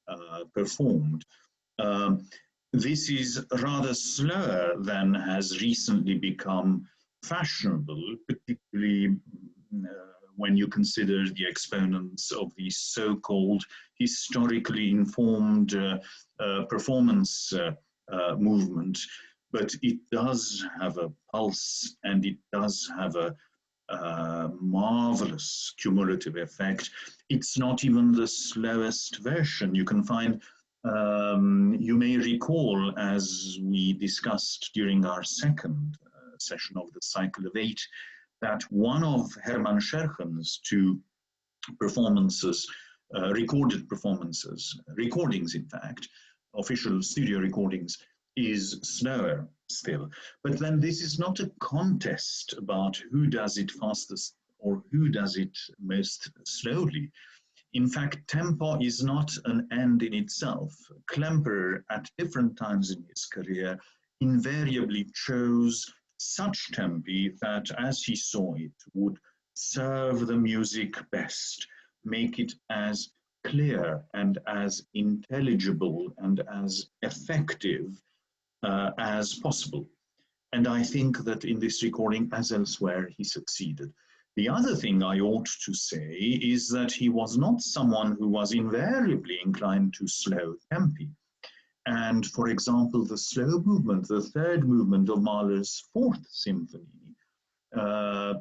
and performed. This is rather slower than has recently become fashionable, particularly when you consider the exponents of the so-called historically informed performance movement. But it does have a pulse, and it does have a marvelous cumulative effect. It's not even the slowest version. You can find, you may recall, as we discussed during our second session of the cycle of 8, that one of Hermann Scherchen's 2 performances, recorded performances, recordings in fact, official studio recordings, is slower still. But then this is not a contest about who does it fastest or who does it most slowly. In fact, tempo is not an end in itself. Klemperer, at different times in his career, invariably chose such tempi that, as he saw it, would serve the music best, make it as clear and as intelligible and as effective as possible. And I think that in this recording, as elsewhere, he succeeded. The other thing I ought to say is that he was not someone who was invariably inclined to slow tempi. And for example, the slow movement, the 3rd movement of Mahler's 4th symphony,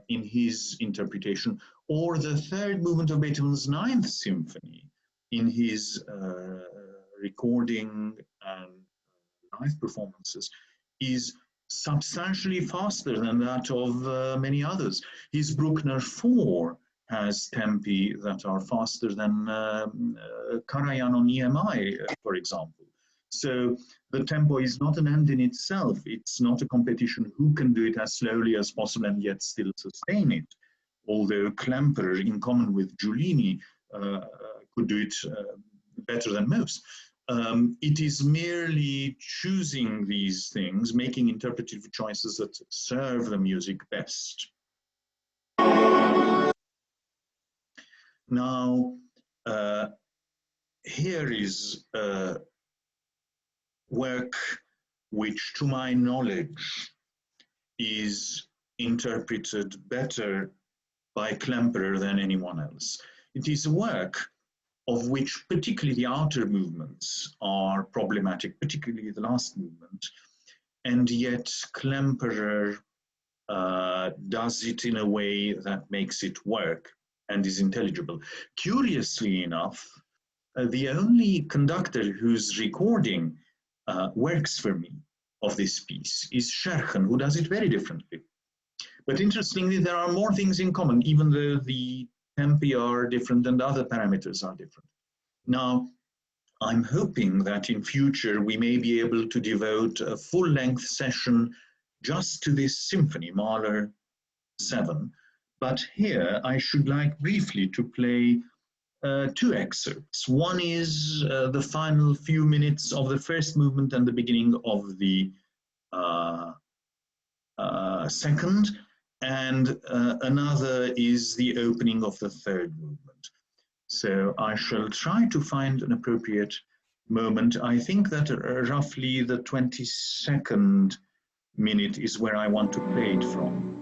in his interpretation, or the 3rd movement of Beethoven's 9th symphony, in his recording and live performances, is substantially faster than that of many others. His Bruckner 4 has tempi that are faster than Karajan on EMI, for example. So the tempo is not an end in itself. It's not a competition who can do it as slowly as possible and yet still sustain it. Although Klemperer, in common with Giulini, could do it better than most. It is merely choosing these things, making interpretive choices that serve the music best. Now, here is work which, to my knowledge, is interpreted better by Klemperer than anyone else. It is a work of which particularly the outer movements are problematic, particularly the last movement, and yet Klemperer does it in a way that makes it work and is intelligible. Curiously enough, the only conductor whose recording works for me of this piece is Scherchen, who does it very differently. But interestingly, there are more things in common, even though the tempi are different and other parameters are different. Now, I'm hoping that in future we may be able to devote a full-length session just to this symphony, Mahler 7. But here I should like briefly to play 2 excerpts. One is the final few minutes of the first movement and the beginning of the second, and another is the opening of the 3rd movement. So I shall try to find an appropriate moment. I think that roughly the 22nd minute is where I want to play it from.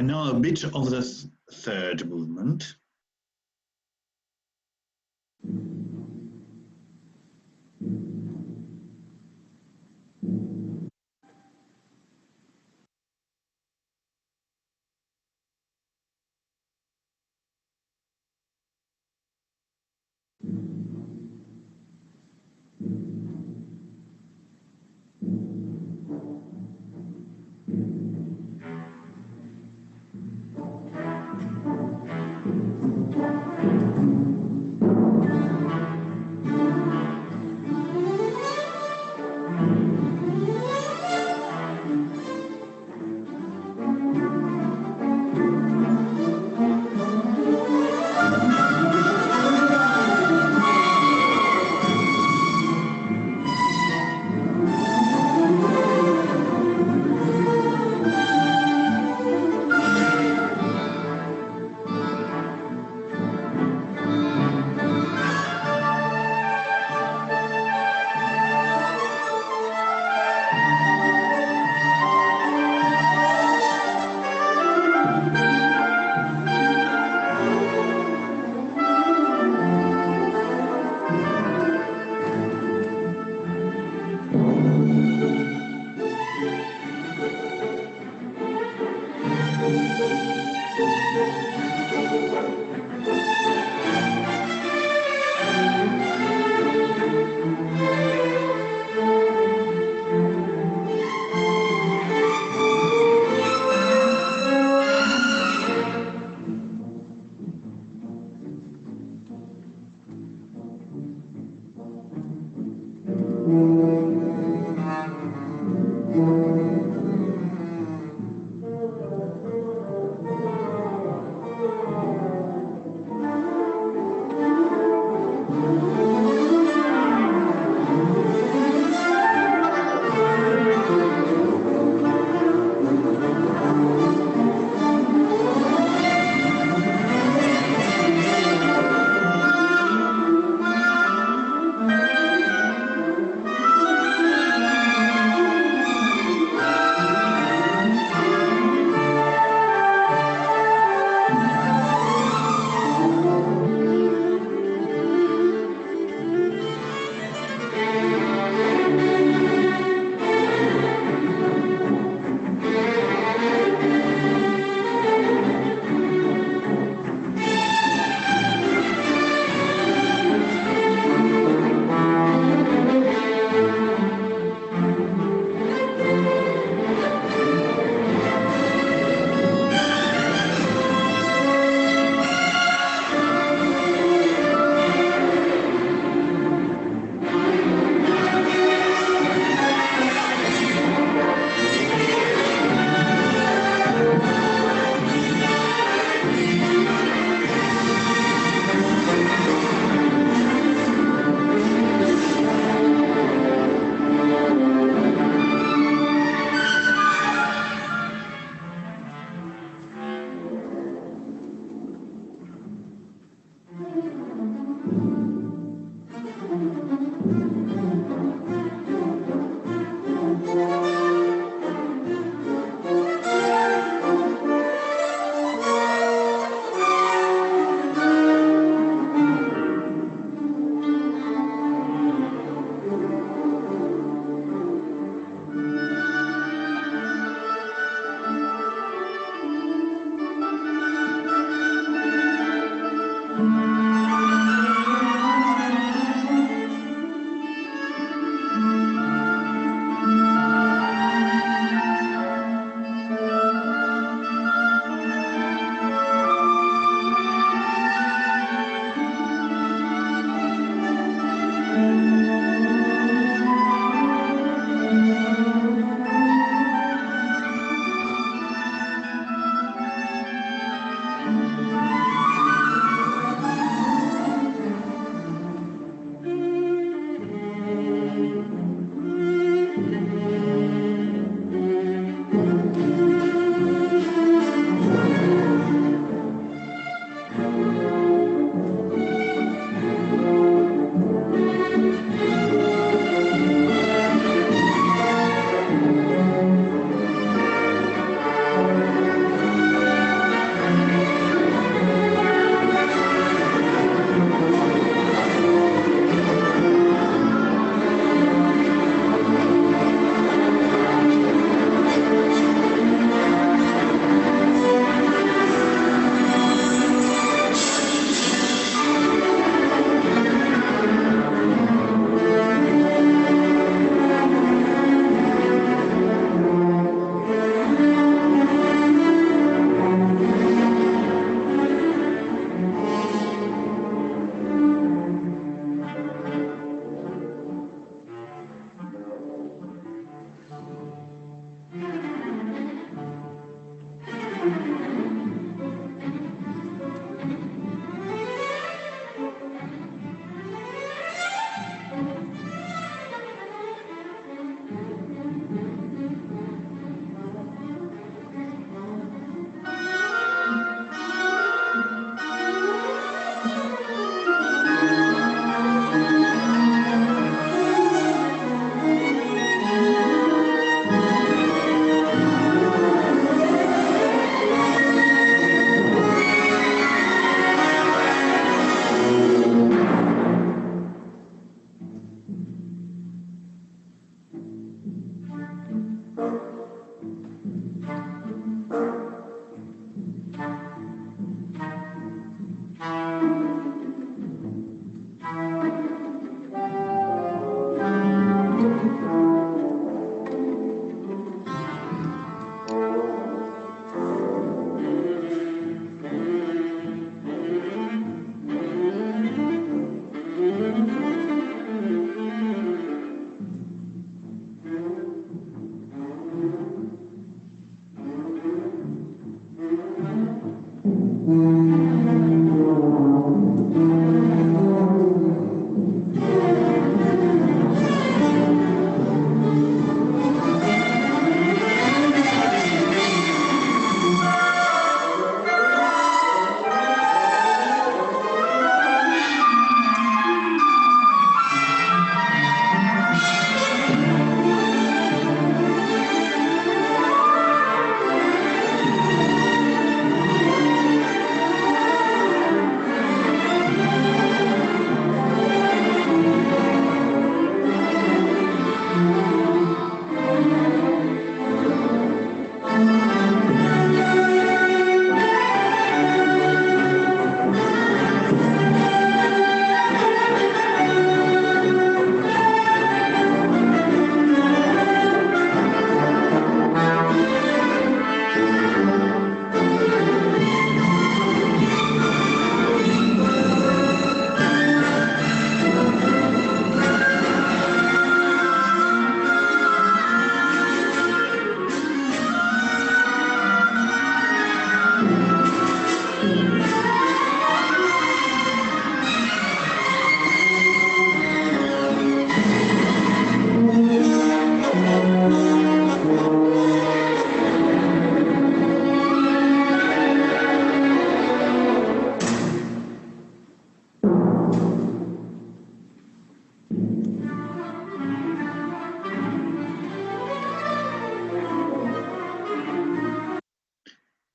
And now a bit of the third movement.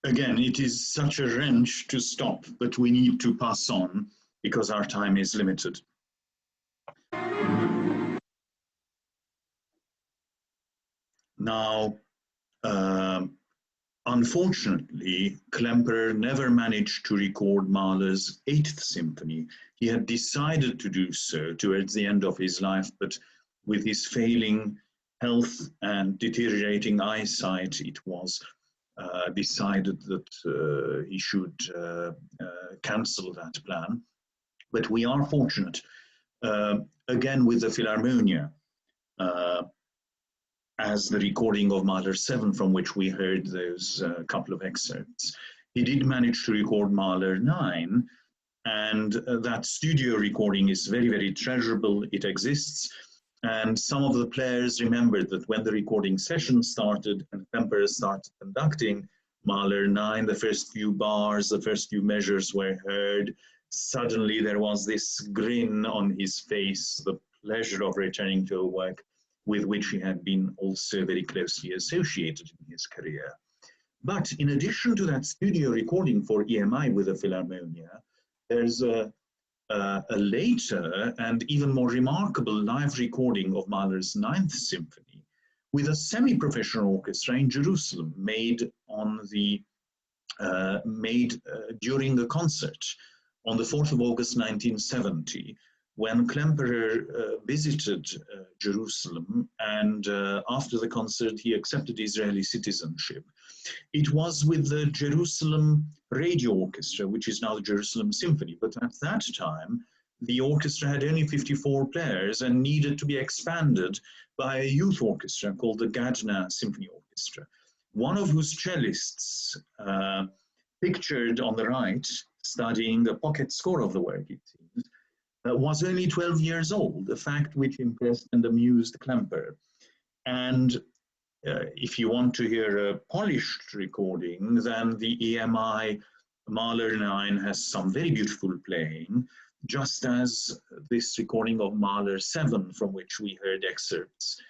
Again, it is such a wrench to stop, but we need to pass on because our time is limited. Now, unfortunately, Klemperer never managed to record Mahler's 8th Symphony. He had decided to do so towards the end of his life, but with his failing health and deteriorating eyesight, it was decided that he should cancel that plan. But we are fortunate, again with the Philharmonia, as the recording of Mahler 7, from which we heard those couple of excerpts. He did manage to record Mahler 9, and that studio recording is very, very treasurable. It exists, and some of the players remembered that when the recording session started and Klemperer started conducting Mahler 9, the first few bars, the first few measures were heard. Suddenly there was this grin on his face, the pleasure of returning to a work with which he had been also very closely associated in his career. But in addition to that studio recording for EMI with the Philharmonia, there's a later and even more remarkable live recording of Mahler's 9th Symphony with a semi-professional orchestra in Jerusalem, made during a concert on the 4th of August 1970, when Klemperer visited Jerusalem, and after the concert he accepted Israeli citizenship. It was with the Jerusalem Radio Orchestra, which is now the Jerusalem Symphony, but at that time the orchestra had only 54 players and needed to be expanded by a youth orchestra called the Gadna Symphony Orchestra, one of whose cellists, pictured on the right, studying the pocket score of the work, it seems, was only 12 years old, a fact which impressed and amused Klemperer. And if you want to hear a polished recording, then the EMI Mahler 9 has some very beautiful playing, just as this recording of Mahler 7, from which we heard excerpts,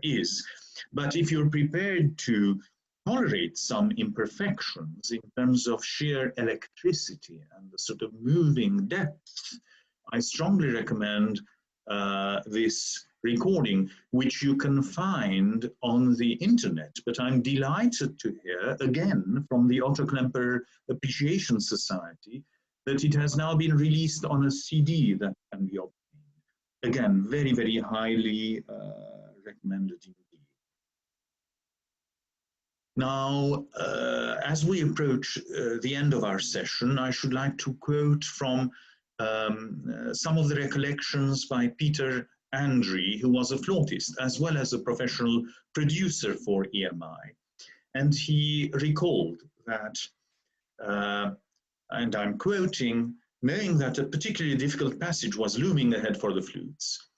is. But if you're prepared to tolerate some imperfections in terms of sheer electricity and the sort of moving depth, I strongly recommend this recording, which you can find on the internet. But I'm delighted to hear, again, from the Otto Klemperer Appreciation Society, that it has now been released on a CD that can be obtained. Again, very, very highly recommended indeed. Now, as we approach the end of our session, I should like to quote from some of the recollections by Peter Andre, who was a flautist as well as a professional producer for EMI. And he recalled that, and I'm quoting, knowing that a particularly difficult passage was looming ahead for the flutes,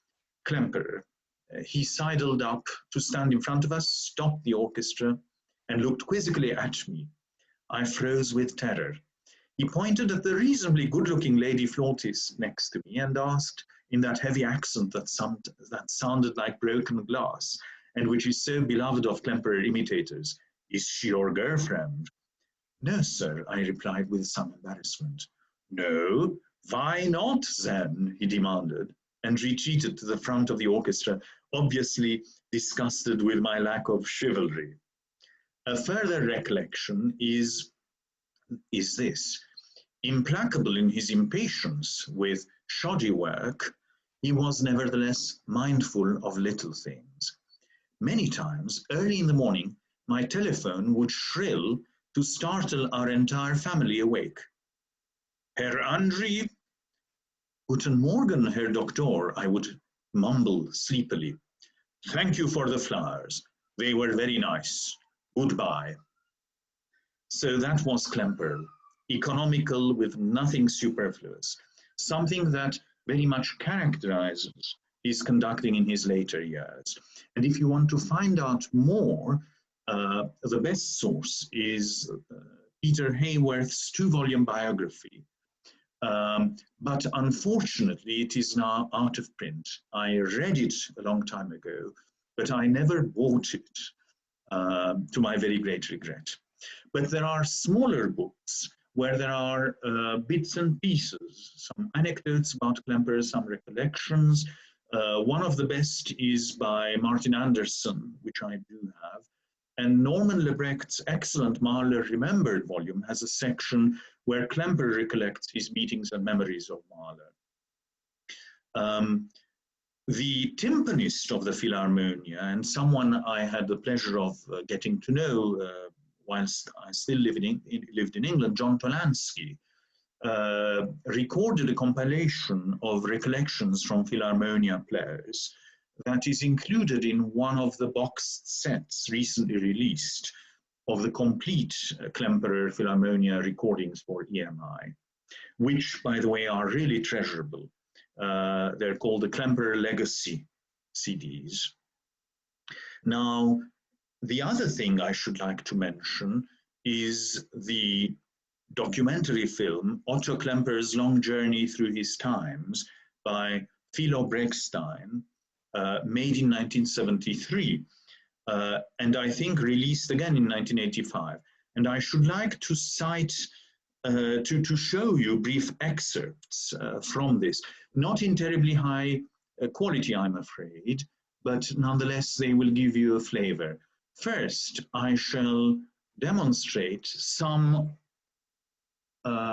Klemperer, he sidled up to stand in front of us, stopped the orchestra, and looked quizzically at me. I froze with terror. He pointed at the reasonably good-looking lady flautist next to me and asked, in that heavy accent that sounded like broken glass, and which is so beloved of Klemperer imitators, "Is she your girlfriend?" "No, sir," I replied with some embarrassment. "No? Why not, then?" he demanded, and retreated to the front of the orchestra, obviously disgusted with my lack of chivalry. A further recollection is this. Implacable in his impatience with shoddy work, he was nevertheless mindful of little things. Many times, early in the morning, my telephone would shrill to startle our entire family awake. "Herr Andre?" "Guten Morgen, Herr Doktor," I would mumble sleepily. "Thank you for the flowers. They were very nice. Goodbye." So that was Klemperer, economical with nothing superfluous, something that very much characterizes his conducting in his later years. And if you want to find out more, the best source is Peter Hayworth's 2-volume biography. But unfortunately, it is now out of print. I read it a long time ago, but I never bought it, to my very great regret. But there are smaller books where there are bits and pieces, some anecdotes about Klemperer, some recollections. One of the best is by Martin Anderson, which I do have. And Norman Lebrecht's excellent Mahler Remembered volume has a section where Klemperer recollects his meetings and memories of Mahler. The timpanist of the Philharmonia, and someone I had the pleasure of getting to know whilst I still lived in England, John Tolansky, recorded a compilation of recollections from Philharmonia players that is included in one of the boxed sets recently released of the complete Klemperer Philharmonia recordings for EMI, which, by the way, are really treasurable. They're called the Klemperer Legacy CDs. Now, the other thing I should like to mention is the documentary film Otto Klemperer's Long Journey Through His Times by Philo Bregstein, made in 1973, and I think released again in 1985. And I should like to cite, to show you brief excerpts from this. Not in terribly high quality, I'm afraid, but nonetheless, they will give you a flavor. First, I shall demonstrate some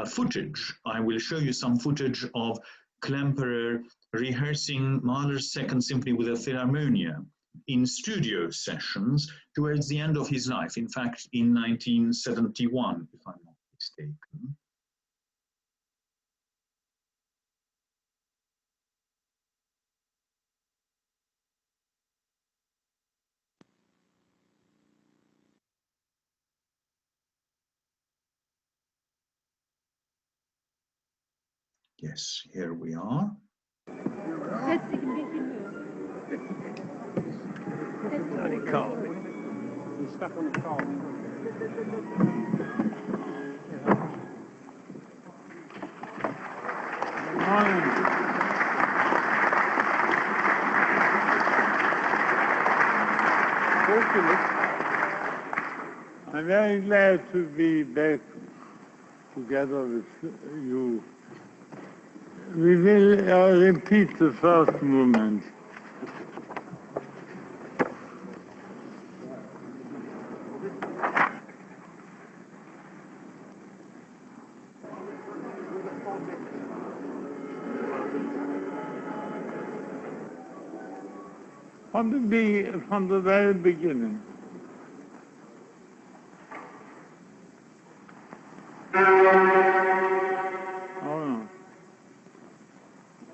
footage. I will show you some footage of Klemperer rehearsing Mahler's Second Symphony with a Philharmonia in studio sessions towards the end of his life, in fact, in 1971, if I'm not mistaken. Yes, here we are. He's stuck on the car. I'm very glad to be back together with you. We will repeat the first movement. From the very beginning. Oh,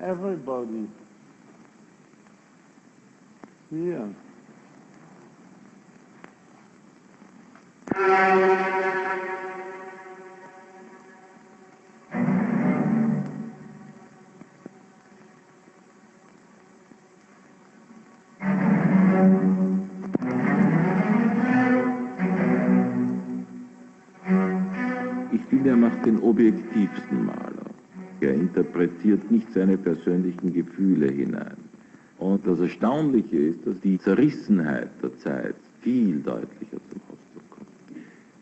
everybody here. Ich finde, er macht den objektivsten Maler. Er interpretiert nicht seine persönlichen Gefühle hinein. Und das Erstaunliche ist, dass die Zerrissenheit der Zeit viel deutlicher zum Ausdruck kommt.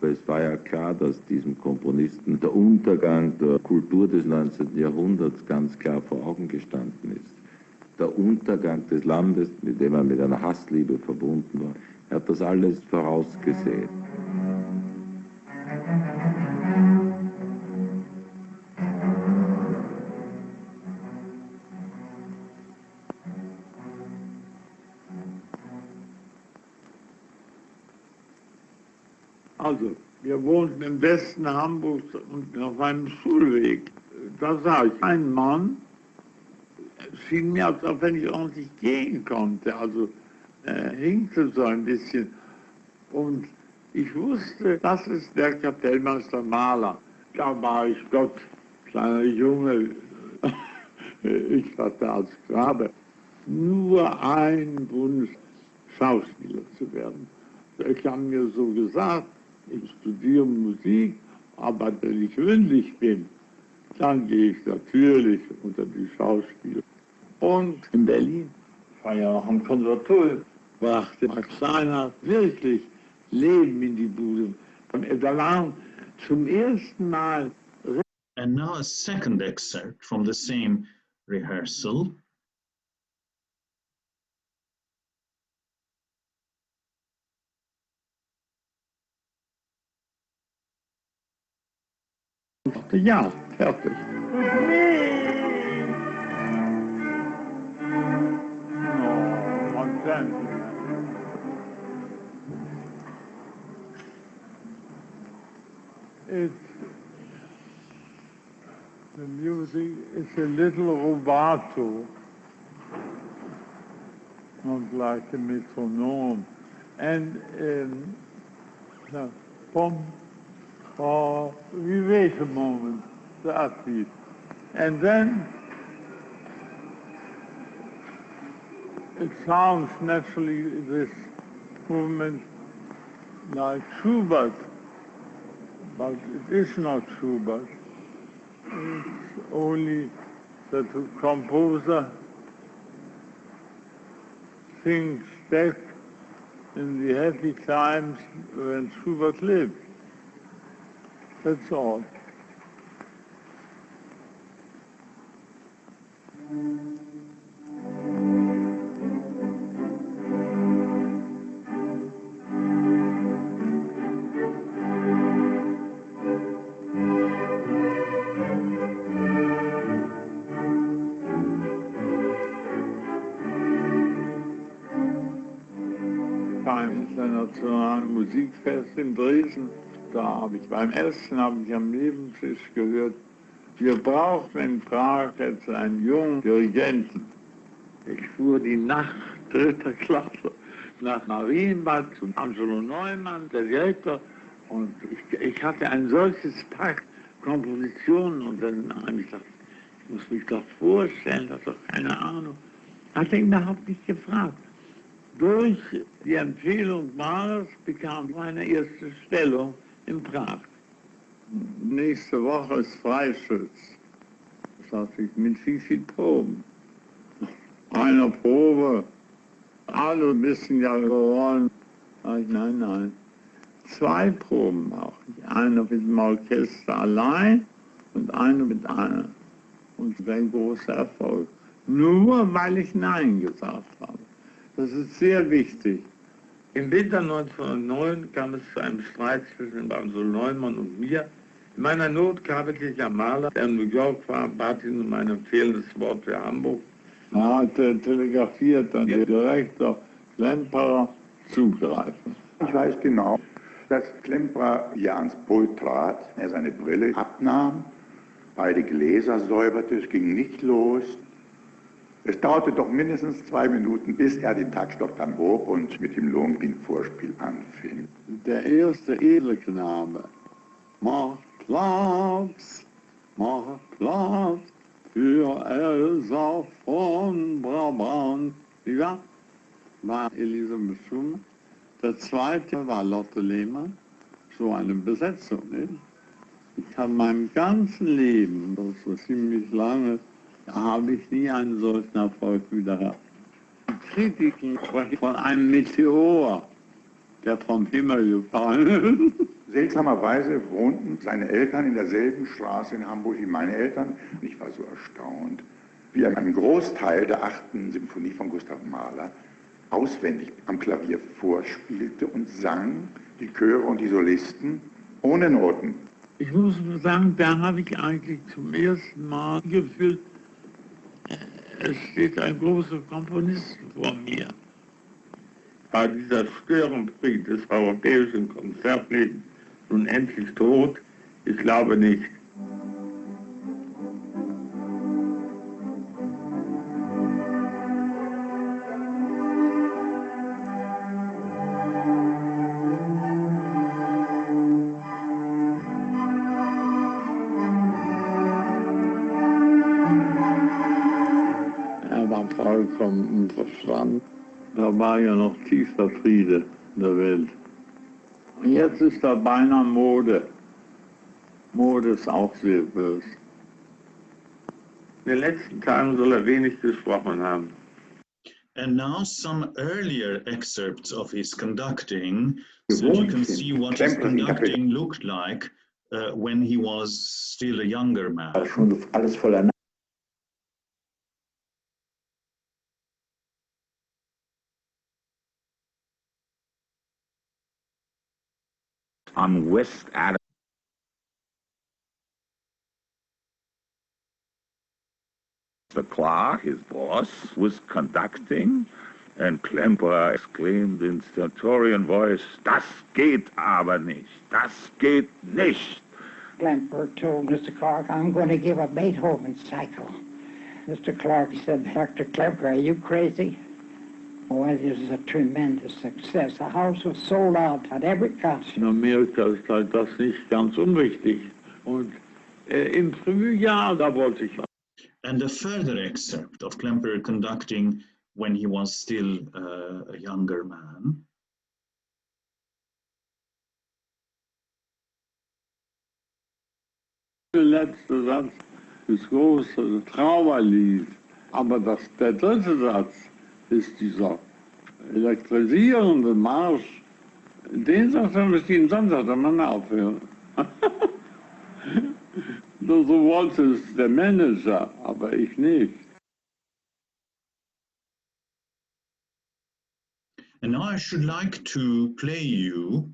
Weil es war ja klar, dass diesem Komponisten der Untergang der Kultur des 19. Jahrhunderts ganz klar vor Augen gestanden ist. Der Untergang des Landes, mit dem er mit einer Hassliebe verbunden war, er hat das alles vorausgesehen. Also, wir wohnten im Westen Hamburgs und auf einem Schulweg. Da sah ich einen Mann, schien mir, als ob er nicht ordentlich gehen konnte, also hinkte so ein bisschen. Und ich wusste, das ist der Kapellmeister Mahler. Da war ich Gott, kleiner Junge, ich war da als Knabe. Nur ein Wunsch, Schauspieler zu werden. Ich habe mir so gesagt, ich studiere Musik, aber wenn ich gründlich bin, dann gehe ich natürlich unter die Schauspieler. Und in Berlin, ich war ja auch am Konservatorium, brachte Max Steiner wirklich Leben in die Bude. Da waren zum ersten Mal. And now a second excerpt from the same rehearsal. Ja, fertig. The music is a little rubato, not like a metronome. And we wait a moment, that's it. And then it sounds naturally, this movement, like Schubert, but it is not Schubert. It's only that the composer thinks back in the happy times when Schubert lived. That's all. Beim Internationalen Musikfest in Dresden, beim ersten habe ich am Nebentisch gehört, wir brauchen in Prag jetzt einen jungen Dirigenten. Ich fuhr die Nacht 3. Klasse nach Marienbad zu Angelo Neumann, der Direktor, und ich hatte ein solches Pack Kompositionen und dann habe ich gedacht, ich muss mich doch vorstellen, das ist doch keine Ahnung. Hat er überhaupt nicht gefragt. Durch die Empfehlung Mahlers bekam ich meine erste Stellung in Prag. Nächste Woche ist Freischütz. Das sagte ich, mit wie viel Proben? Eine Probe. Alle wissen ja geworden. Nein. 2 Proben auch. Eine mit dem Orchester allein und eine mit einer. Und das war ein großer Erfolg. Nur weil ich Nein gesagt habe. Das ist sehr wichtig. Im Winter 1909 kam es zu einem Streit zwischen Angelo Neumann und mir. In meiner Not gab ich am Maler, der in New York war, bat ihn um ein empfehlendes Wort für Hamburg. Da hat er telegrafiert, dann der Direktor Klemperer zugreifen. Ich weiß genau, dass Klemperer hier ans Pult trat, er seine Brille abnahm, beide Gläser säuberte, es ging nicht los. Es dauerte doch mindestens 2 Minuten, bis er den Taktstock dann hob und mit dem Lohengrin-Vorspiel anfing. Der erste Edelknabe macht Platz für Elsa von Brabant. Ja, war Elisabeth Schumann. Der zweite war Lotte Lehmann. So eine Besetzung, nicht? Ich habe meinem ganzen Leben, das ist ziemlich lange, habe ich nie einen solchen Erfolg wieder gehabt. Die Kritiken sprechen von einem Meteor, der vom Himmel gefallen ist. Seltsamerweise wohnten seine Eltern in derselben Straße in Hamburg wie meine Eltern. Und ich war so erstaunt, wie er einen Großteil der 8. Symphonie von Gustav Mahler auswendig am Klavier vorspielte und sang, die Chöre und die Solisten, ohne Noten. Ich muss sagen, da habe ich eigentlich zum ersten Mal gefühlt, es steht ein großer Komponist vor mir. War dieser Störenfried des europäischen Konzertlebens nun endlich tot? Ich glaube nicht. Er war vollkommen im Verstand. Da war ja noch tiefer Friede in der Welt. Und jetzt ist da beinahe Mode. Mode ist auch sehr böse. In den letzten Tagen soll er wenig gesprochen haben. And now some earlier excerpts of his conducting, so that you can see what his conducting looked like when he was still a younger man. On West Adams, the clerk, his boss, was conducting, and Klemperer exclaimed in stentorian voice, "Das geht aber nicht, das geht nicht." Klemperer told Mr. Clark, "I'm going to give a Beethoven cycle." Mr. Clark said, "Dr. Klemperer, are you crazy?" Well, this is a tremendous success. The house was sold out at every concert. In Amerika ist halt das nicht ganz unwichtig. Und im Frühjahr, da wollte ich... And a further excerpt of Klemperer conducting when he was still a younger man. Der letzte Satz ist große Trauerlied, aber der dritte Satz ist dieser elektrisierende Marsch. Den sagt er bis jeden Sonntag, der Mann aufhören. So wollte es der Manager, aber ich nicht. And now I should like to play you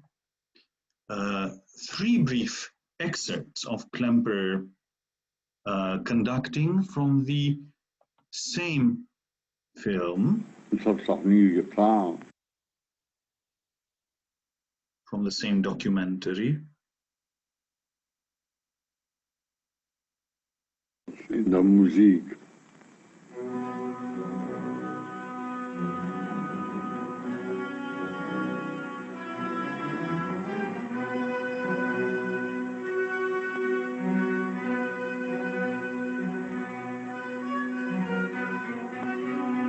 3 brief excerpts of Klemperer conducting from the same film. Ich hab's doch nie getan. From the same documentary. In der Musik.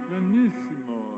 Benissimo.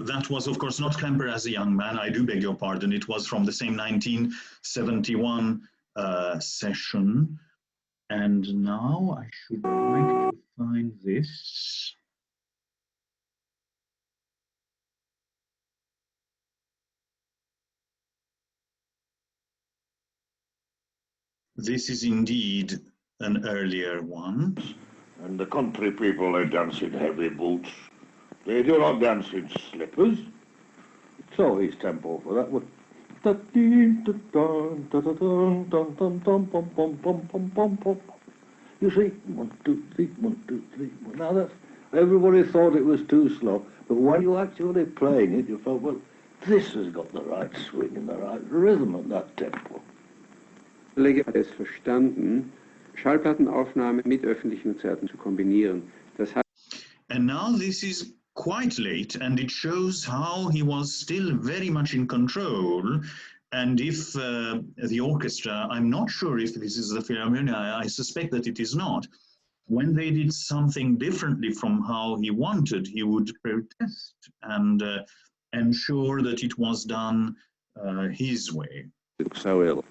That was, of course, not Klemperer as a young man. I do beg your pardon. It was from the same 1971 session. And now I should like to find this. This is indeed an earlier one. And the country people, they dance in heavy boots. They do not dance in slippers. So his tempo for that would... You see, 1, 2, 3, 1, 2, 3. Now that's... Everybody thought it was too slow, but when you actually playing it, you felt, well, this has got the right swing and the right rhythm at that tempo. Kollege hat es verstanden, Schallplattenaufnahmen mit öffentlichen Konzerten zu kombinieren. Das heißt, and now this is quite late, and it shows how he was still very much in control. And if the orchestra, I'm not sure if this is the Philharmonia, I suspect that it is not. When they did something differently from how he wanted, he would protest and ensure that it was done his way. so ill.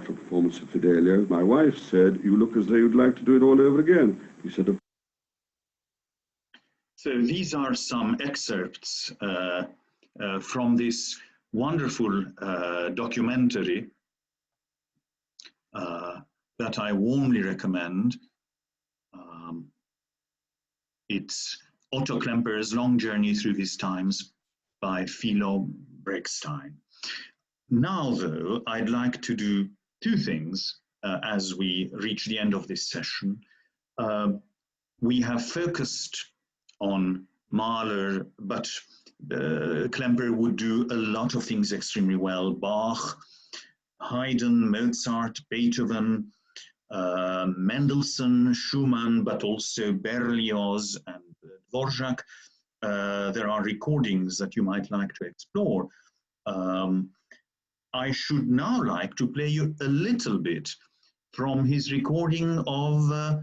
orchestral performance of Fidelio. My wife said, "You look as though you'd like to do it all over again." He said, so these are some excerpts from this wonderful documentary that I warmly recommend. It's Otto Klemperer's Long Journey Through His Times by Philo Bregstein. Now, though, I'd like to do two things as we reach the end of this session. We have focused on Mahler, but Klemperer would do a lot of things extremely well. Bach, Haydn, Mozart, Beethoven, Mendelssohn, Schumann, but also Berlioz and Dvorak. There are recordings that you might like to explore. I should now like to play you a little bit from his recording of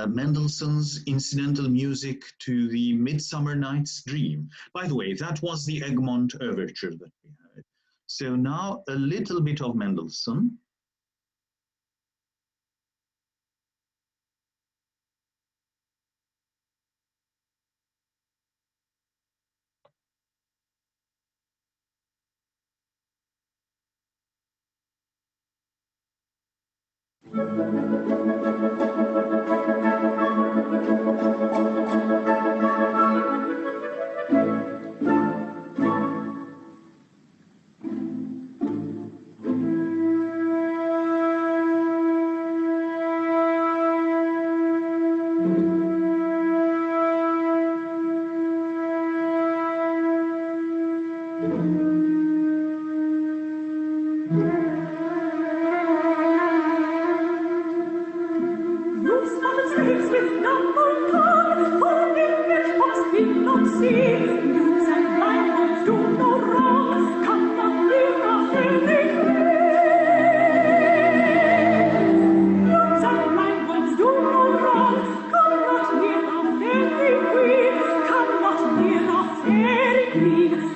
Mendelssohn's incidental music to the Midsummer Night's Dream. By the way, that was the Egmont Overture that we heard. So now a little bit of Mendelssohn.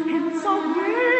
Hence away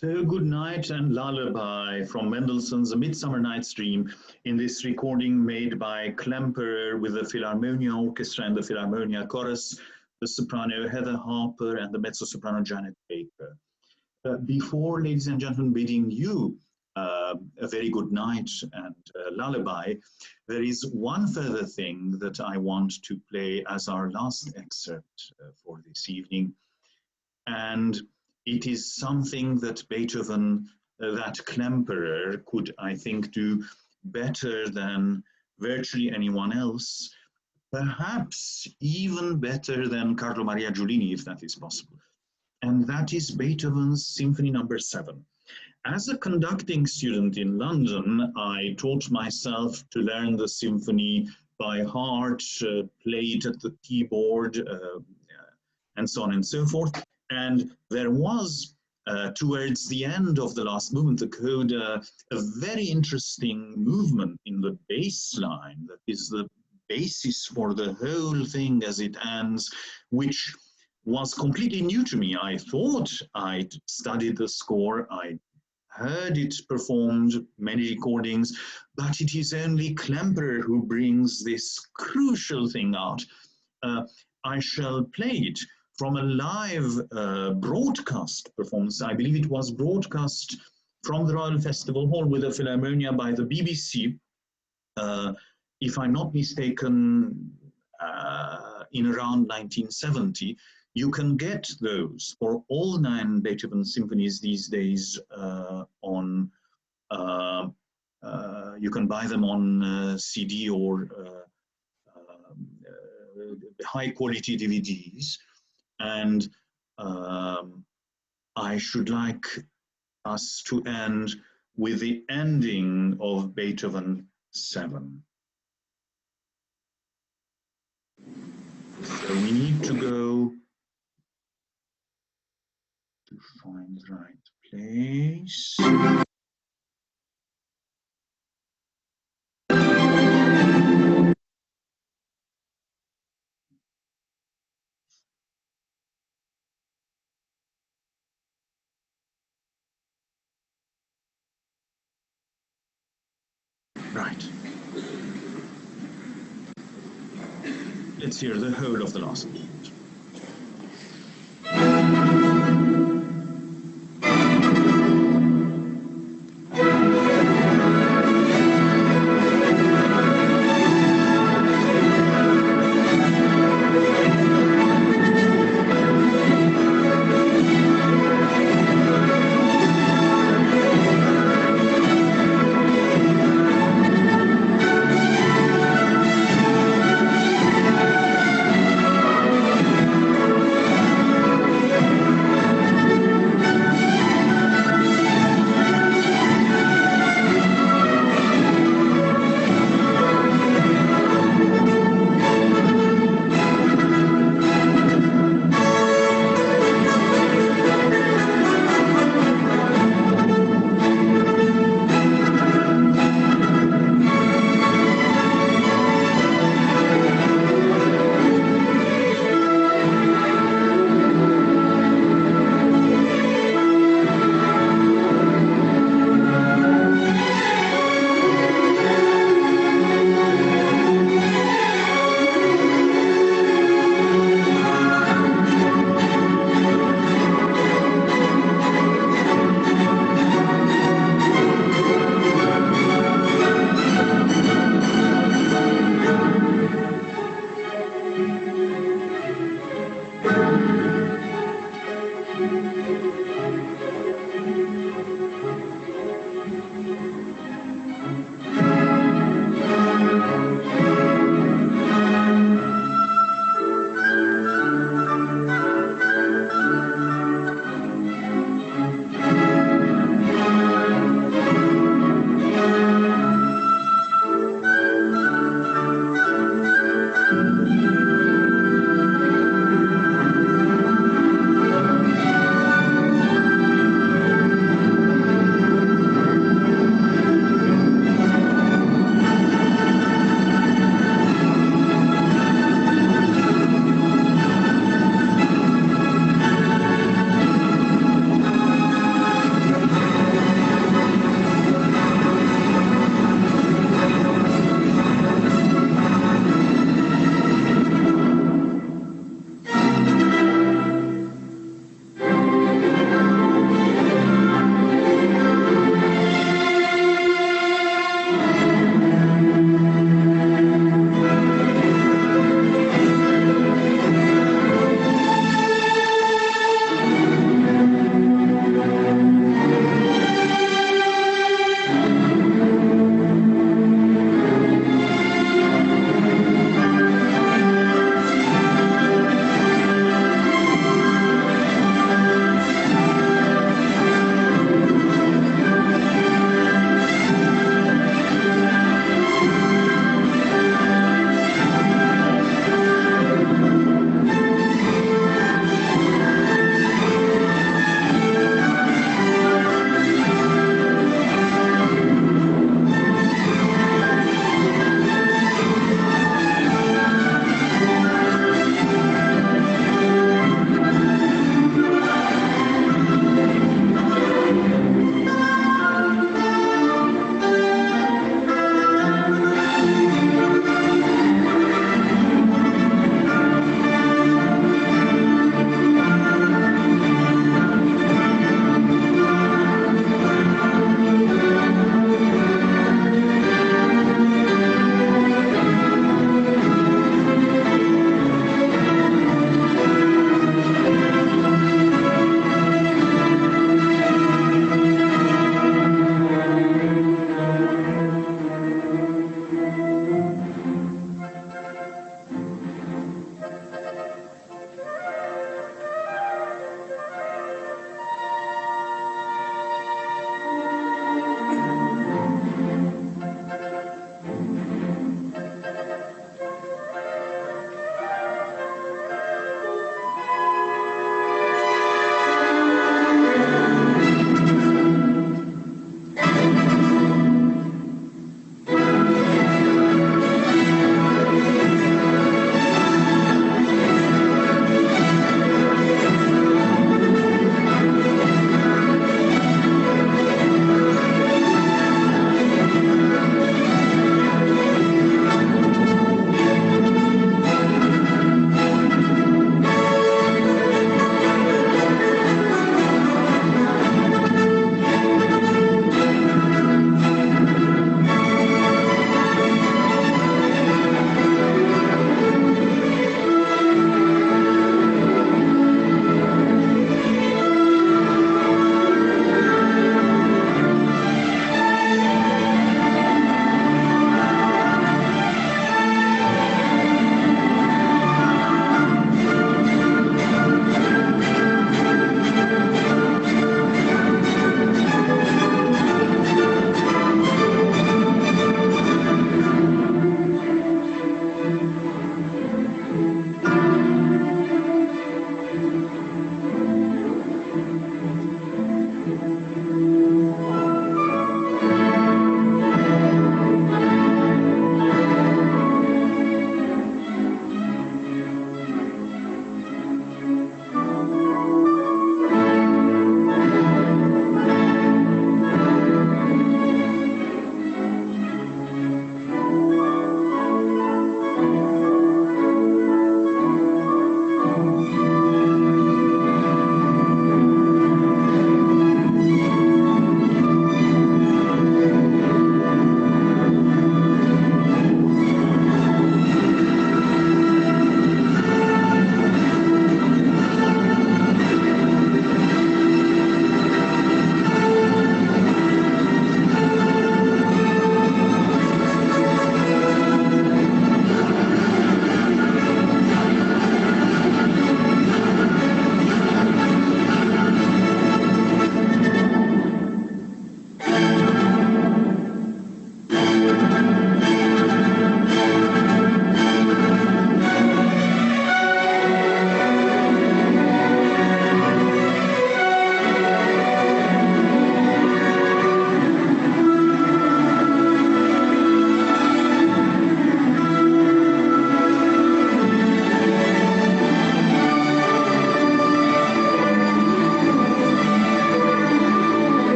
So Good Night and Lullaby from Mendelssohn's A Midsummer Night's Dream in this recording made by Klemperer with the Philharmonia Orchestra and the Philharmonia Chorus, the soprano Heather Harper and the mezzo-soprano Janet Baker. Before, ladies and gentlemen, bidding you a very good night and lullaby, there is one further thing that I want to play as our last excerpt for this evening. And it is something that Beethoven, that Klemperer could, I think, do better than virtually anyone else, perhaps even better than Carlo Maria Giulini, if that is possible. And that is Beethoven's Symphony No. 7. As a conducting student in London, I taught myself to learn the symphony by heart, play it at the keyboard, and so on and so forth. And there was, towards the end of the last movement, the coda, a very interesting movement in the bass line that is the basis for the whole thing as it ends, which was completely new to me. I thought I'd studied the score, I heard it performed, many recordings, but it is only Klemperer who brings this crucial thing out. I shall play it from a live broadcast performance. I believe it was broadcast from the Royal Festival Hall with the Philharmonia by the BBC, if I'm not mistaken, in around 1970. You can get those for all 9 Beethoven symphonies these days on, you can buy them on CD or high quality DVDs. And I should like us to end with the ending of Beethoven 7. So we need to go to find the right place. Right. Let's hear the whole of the last movement.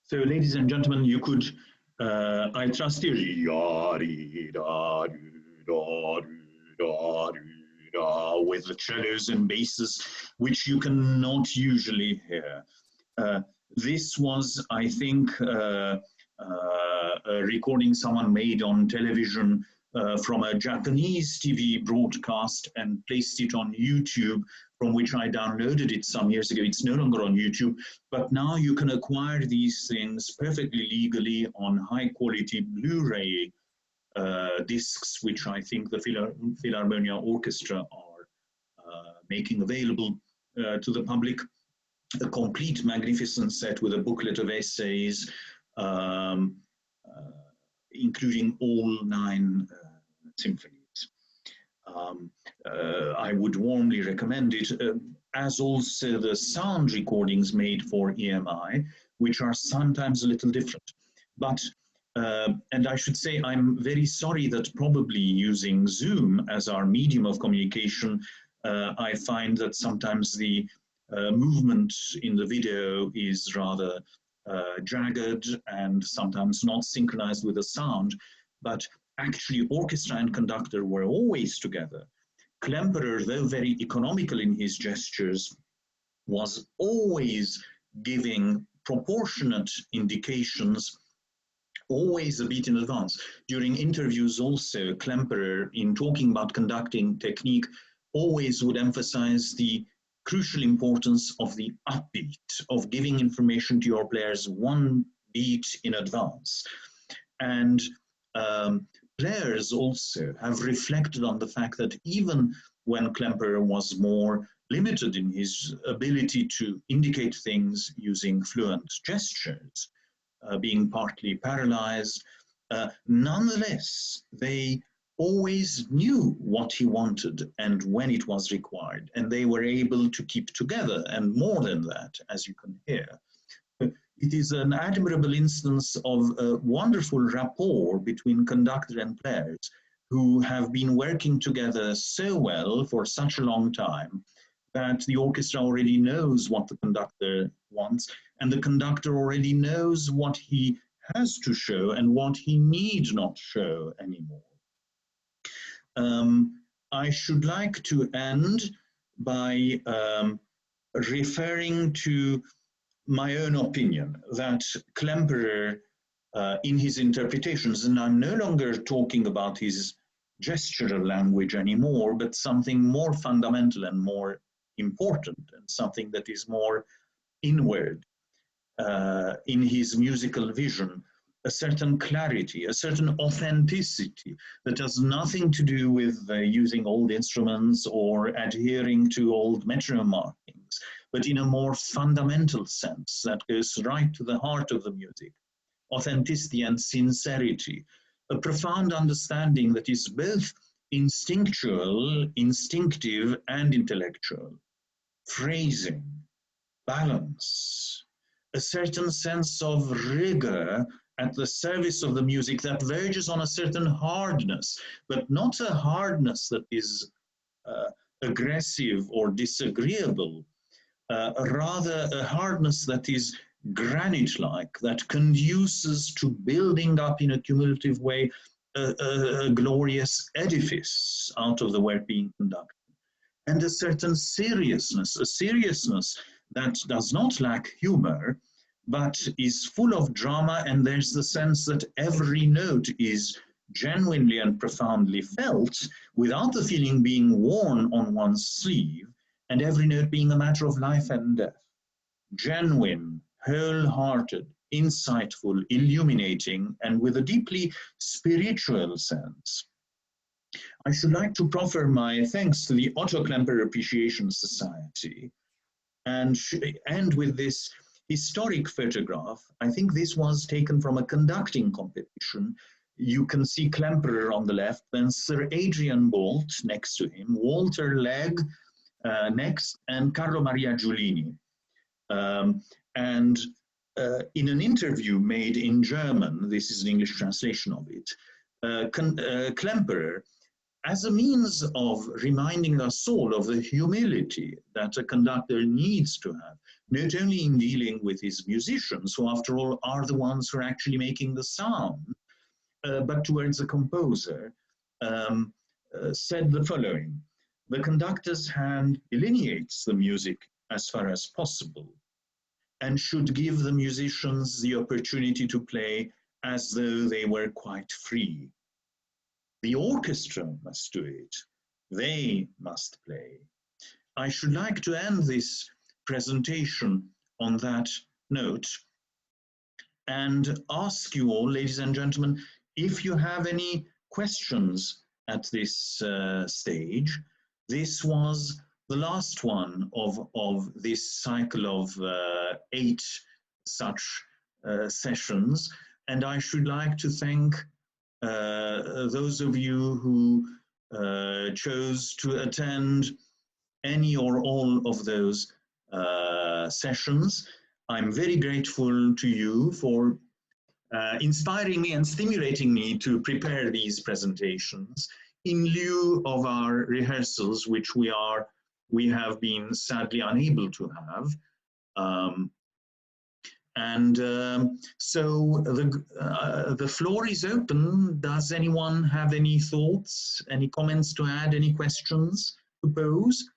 So, ladies and gentlemen, you could, I trust you, with the cellos and basses, which you cannot usually hear. This was, I think, a recording someone made on television from a Japanese TV broadcast and placed it on YouTube, from which I downloaded it some years ago. It's no longer on YouTube, but now you can acquire these things perfectly legally on high-quality Blu-ray discs, which I think the Philharmonia Orchestra are making available to the public. A complete, magnificent set with a booklet of essays, including all 9 symphonies. I would warmly recommend it, as also the sound recordings made for EMI, which are sometimes a little different. But, and I should say, I'm very sorry that probably using Zoom as our medium of communication, I find that sometimes the movement in the video is rather jagged and sometimes not synchronized with the sound, but actually orchestra and conductor were always together. Klemperer, though very economical in his gestures, was always giving proportionate indications, always a beat in advance. During interviews also, Klemperer, in talking about conducting technique, always would emphasize the crucial importance of the upbeat, of giving information to your players 1 beat in advance. And players also have reflected on the fact that even when Klemperer was more limited in his ability to indicate things using fluent gestures, being partly paralyzed, nonetheless, they always knew what he wanted and when it was required, and they were able to keep together, and more than that, as you can hear. It is an admirable instance of a wonderful rapport between conductor and players who have been working together so well for such a long time that the orchestra already knows what the conductor wants, and the conductor already knows what he has to show and what he need not show anymore. I should like to end by referring to my own opinion that Klemperer, in his interpretations, and I'm no longer talking about his gestural language anymore, but something more fundamental and more important, and something that is more inward in his musical vision, a certain clarity, a certain authenticity that has nothing to do with using old instruments or adhering to old metronome markings, but in a more fundamental sense that goes right to the heart of the music. Authenticity and sincerity, a profound understanding that is both instinctual, instinctive, and intellectual. Phrasing, balance, a certain sense of rigor at the service of the music that verges on a certain hardness, but not a hardness that is aggressive or disagreeable, rather a hardness that is granite-like, that conduces to building up in a cumulative way a glorious edifice out of the work being conducted. And a certain seriousness, a seriousness that does not lack humor, but is full of drama, and there's the sense that every note is genuinely and profoundly felt without the feeling being worn on one's sleeve, and every note being a matter of life and death. Genuine, wholehearted, insightful, illuminating, and with a deeply spiritual sense. I should like to proffer my thanks to the Otto Klemperer Appreciation Society, and end with this historic photograph. I think this was taken from a conducting competition. You can see Klemperer on the left, then Sir Adrian Boult next to him, Walter Legg next, and Carlo Maria Giulini. In an interview made in German, this is an English translation of it, Klemperer as a means of reminding us all of the humility that a conductor needs to have, not only in dealing with his musicians, who after all are the ones who are actually making the sound, but towards the composer, said the following: the conductor's hand delineates the music as far as possible and should give the musicians the opportunity to play as though they were quite free. The orchestra must do it. They must play. I should like to end this presentation on that note and ask you all, ladies and gentlemen, if you have any questions at this stage. This was the last one of this cycle of 8 such sessions, and I should like to thank those of you who chose to attend any or all of those sessions. I'm very grateful to you for inspiring me and stimulating me to prepare these presentations in lieu of our rehearsals, which we have been sadly unable to have. So the floor is open. Does anyone have any thoughts, any comments to add, any questions to pose?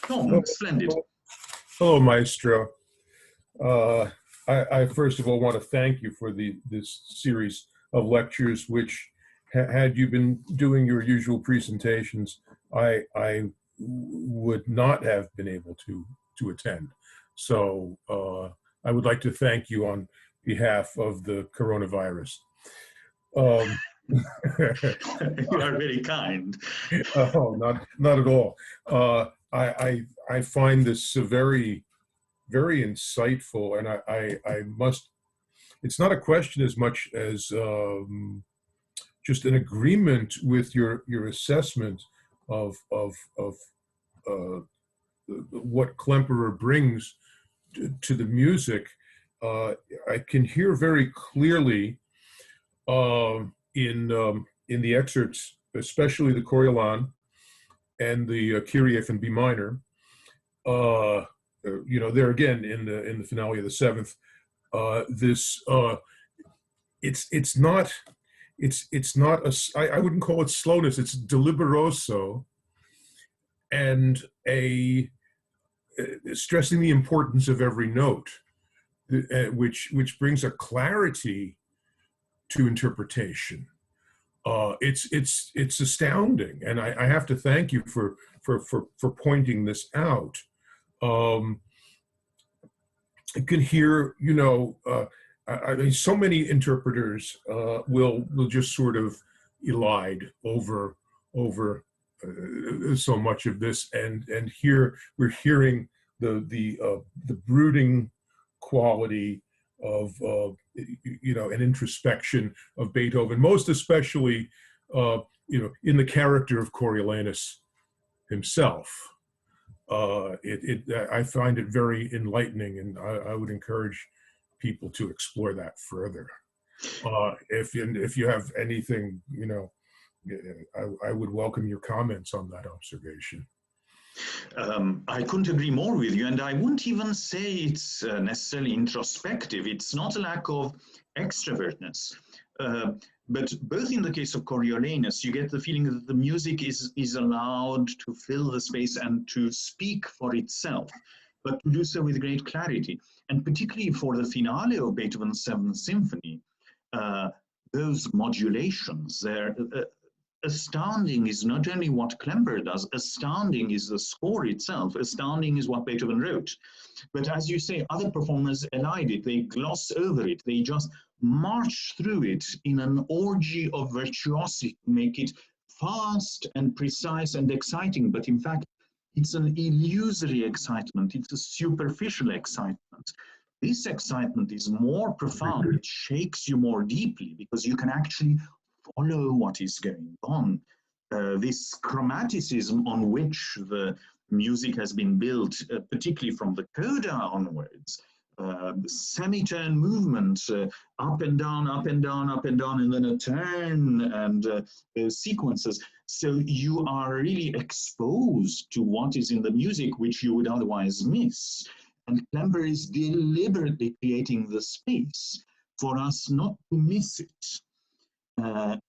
Tom, splendid. Hello, Maestro. I first of all want to thank you for this series of lectures, which had you been doing your usual presentations, I would not have been able to attend. So I would like to thank you on behalf of the coronavirus. You are very kind. Oh, not at all. I find this very, very insightful, and I must. It's not a question as much as just an agreement with your assessment of what Klemperer brings to the music. I can hear very clearly in the excerpts, especially the Coriolan and the Kyrie in B minor. You know, there again in the finale of the seventh, it's not I wouldn't call it slowness. It's deliberoso, and stressing the importance of every note, which brings a clarity to interpretation. It's astounding, and I have to thank you for pointing this out. I can hear, you know, I mean, so many interpreters will just sort of elide over so much of this, and here we're hearing the brooding quality of you know, an introspection of Beethoven, most especially you know, in the character of Coriolanus himself. I find it very enlightening, and I would encourage people to explore that further. If you have anything, you know, I would welcome your comments on that observation. I couldn't agree more with you, and I wouldn't even say it's necessarily introspective. It's not a lack of extrovertness, but both in the case of Coriolanus, you get the feeling that the music is allowed to fill the space and to speak for itself, but to do so with great clarity. And particularly for the finale of Beethoven's Seventh Symphony, those modulations, they're astounding. Is not only what Klemperer does, astounding is the score itself, astounding is what Beethoven wrote. But as you say, other performers elide it, they gloss over it, they just march through it in an orgy of virtuosity, make it fast and precise and exciting, but in fact, it's an illusory excitement, it's a superficial excitement. This excitement is more profound, it shakes you more deeply because you can actually follow what is going on. This chromaticism on which the music has been built, particularly from the coda onwards, semi-turn movement, up and down, up and down, up and down, and then a turn, and sequences. So you are really exposed to what is in the music which you would otherwise miss. And Klemperer is deliberately creating the space for us not to miss it.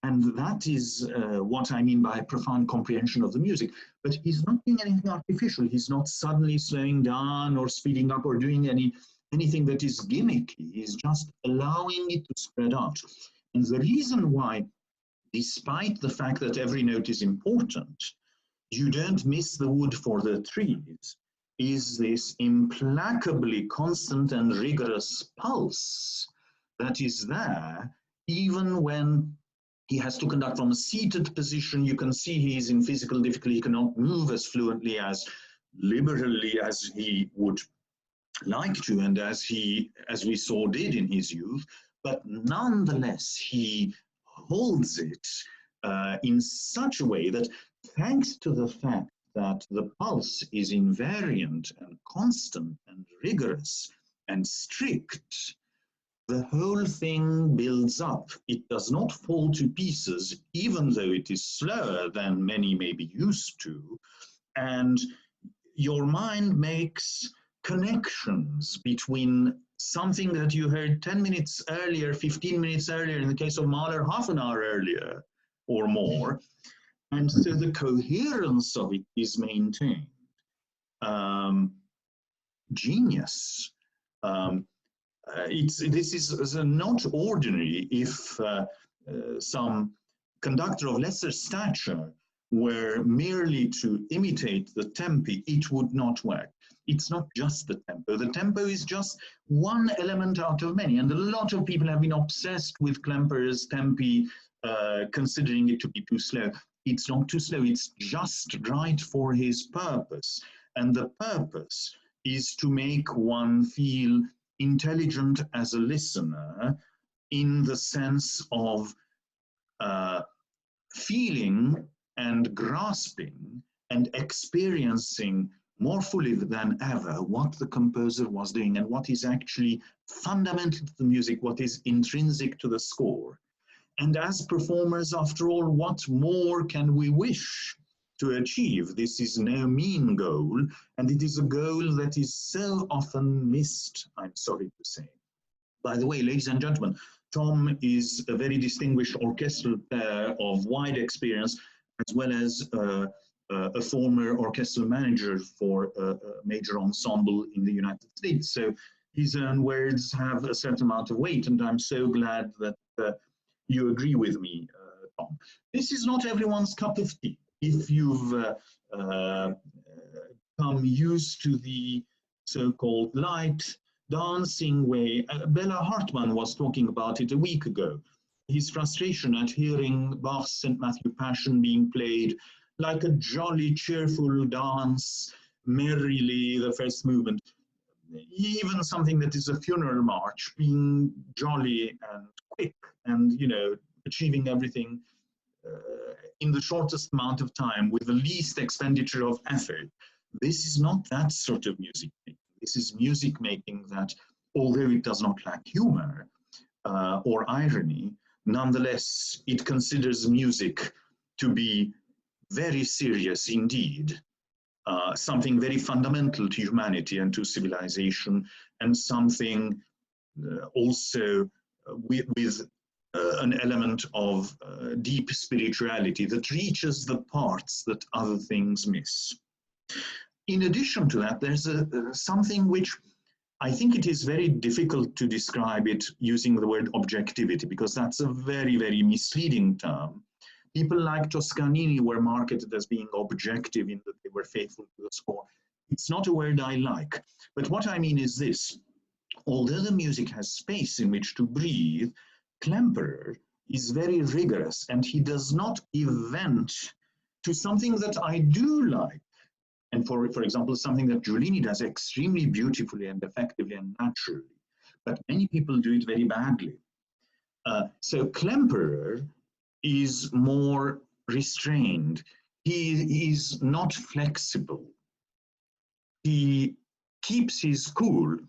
And that is what I mean by profound comprehension of the music. But he's not doing anything artificial. He's not suddenly slowing down or speeding up or doing anything that is gimmicky. He's just allowing it to spread out. And the reason why, despite the fact that every note is important, you don't miss the wood for the trees, is this implacably constant and rigorous pulse that is there, even when he has to conduct from a seated position. You can see he's in physical difficulty. He cannot move as fluently, as liberally as he would like to, and as we saw did in his youth. But nonetheless, he holds it in such a way that, thanks to the fact that the pulse is invariant and constant and rigorous and strict, the whole thing builds up. It does not fall to pieces, even though it is slower than many may be used to. And your mind makes connections between something that you heard 10 minutes earlier, 15 minutes earlier, in the case of Mahler, half an hour earlier or more. And so the coherence of it is maintained. Genius. This is not ordinary. If some conductor of lesser stature were merely to imitate the tempi, it would not work. It's not just the tempo. The tempo is just one element out of many. And a lot of people have been obsessed with Klemperer's tempi, considering it to be too slow. It's not too slow. It's just right for his purpose. And the purpose is to make one feel intelligent as a listener, in the sense of feeling and grasping and experiencing more fully than ever what the composer was doing and what is actually fundamental to the music, what is intrinsic to the score. And as performers, after all, what more can we wish to achieve? This is no mean goal, and it is a goal that is so often missed, I'm sorry to say. By the way, ladies and gentlemen, Tom is a very distinguished orchestral player of wide experience, as well as a former orchestral manager for a major ensemble in the United States. So his own words have a certain amount of weight, and I'm so glad that you agree with me, Tom. This is not everyone's cup of tea. If you've become used to the so-called light dancing way, Bella Hartman was talking about it a week ago. His frustration at hearing Bach's St. Matthew Passion being played like a jolly, cheerful dance, merrily, the first movement. Even something that is a funeral march being jolly and quick and, you know, achieving everything in the shortest amount of time with the least expenditure of effort. This is not that sort of music making. This is music making that, although it does not lack humor or irony, nonetheless, it considers music to be very serious indeed, something very fundamental to humanity and to civilization, and something also with an element of deep spirituality that reaches the parts that other things miss. In addition to that, there's something which I think it is very difficult to describe it using the word objectivity, because that's a very, very misleading term. People like Toscanini were marketed as being objective in that they were faithful to the score. It's not a word I like, but what I mean is this. Although the music has space in which to breathe, Klemperer is very rigorous, and he does not give vent to something that I do like. And for example, something that Giulini does extremely beautifully and effectively and naturally, but many people do it very badly. So Klemperer is more restrained. He is not flexible. He keeps his cool,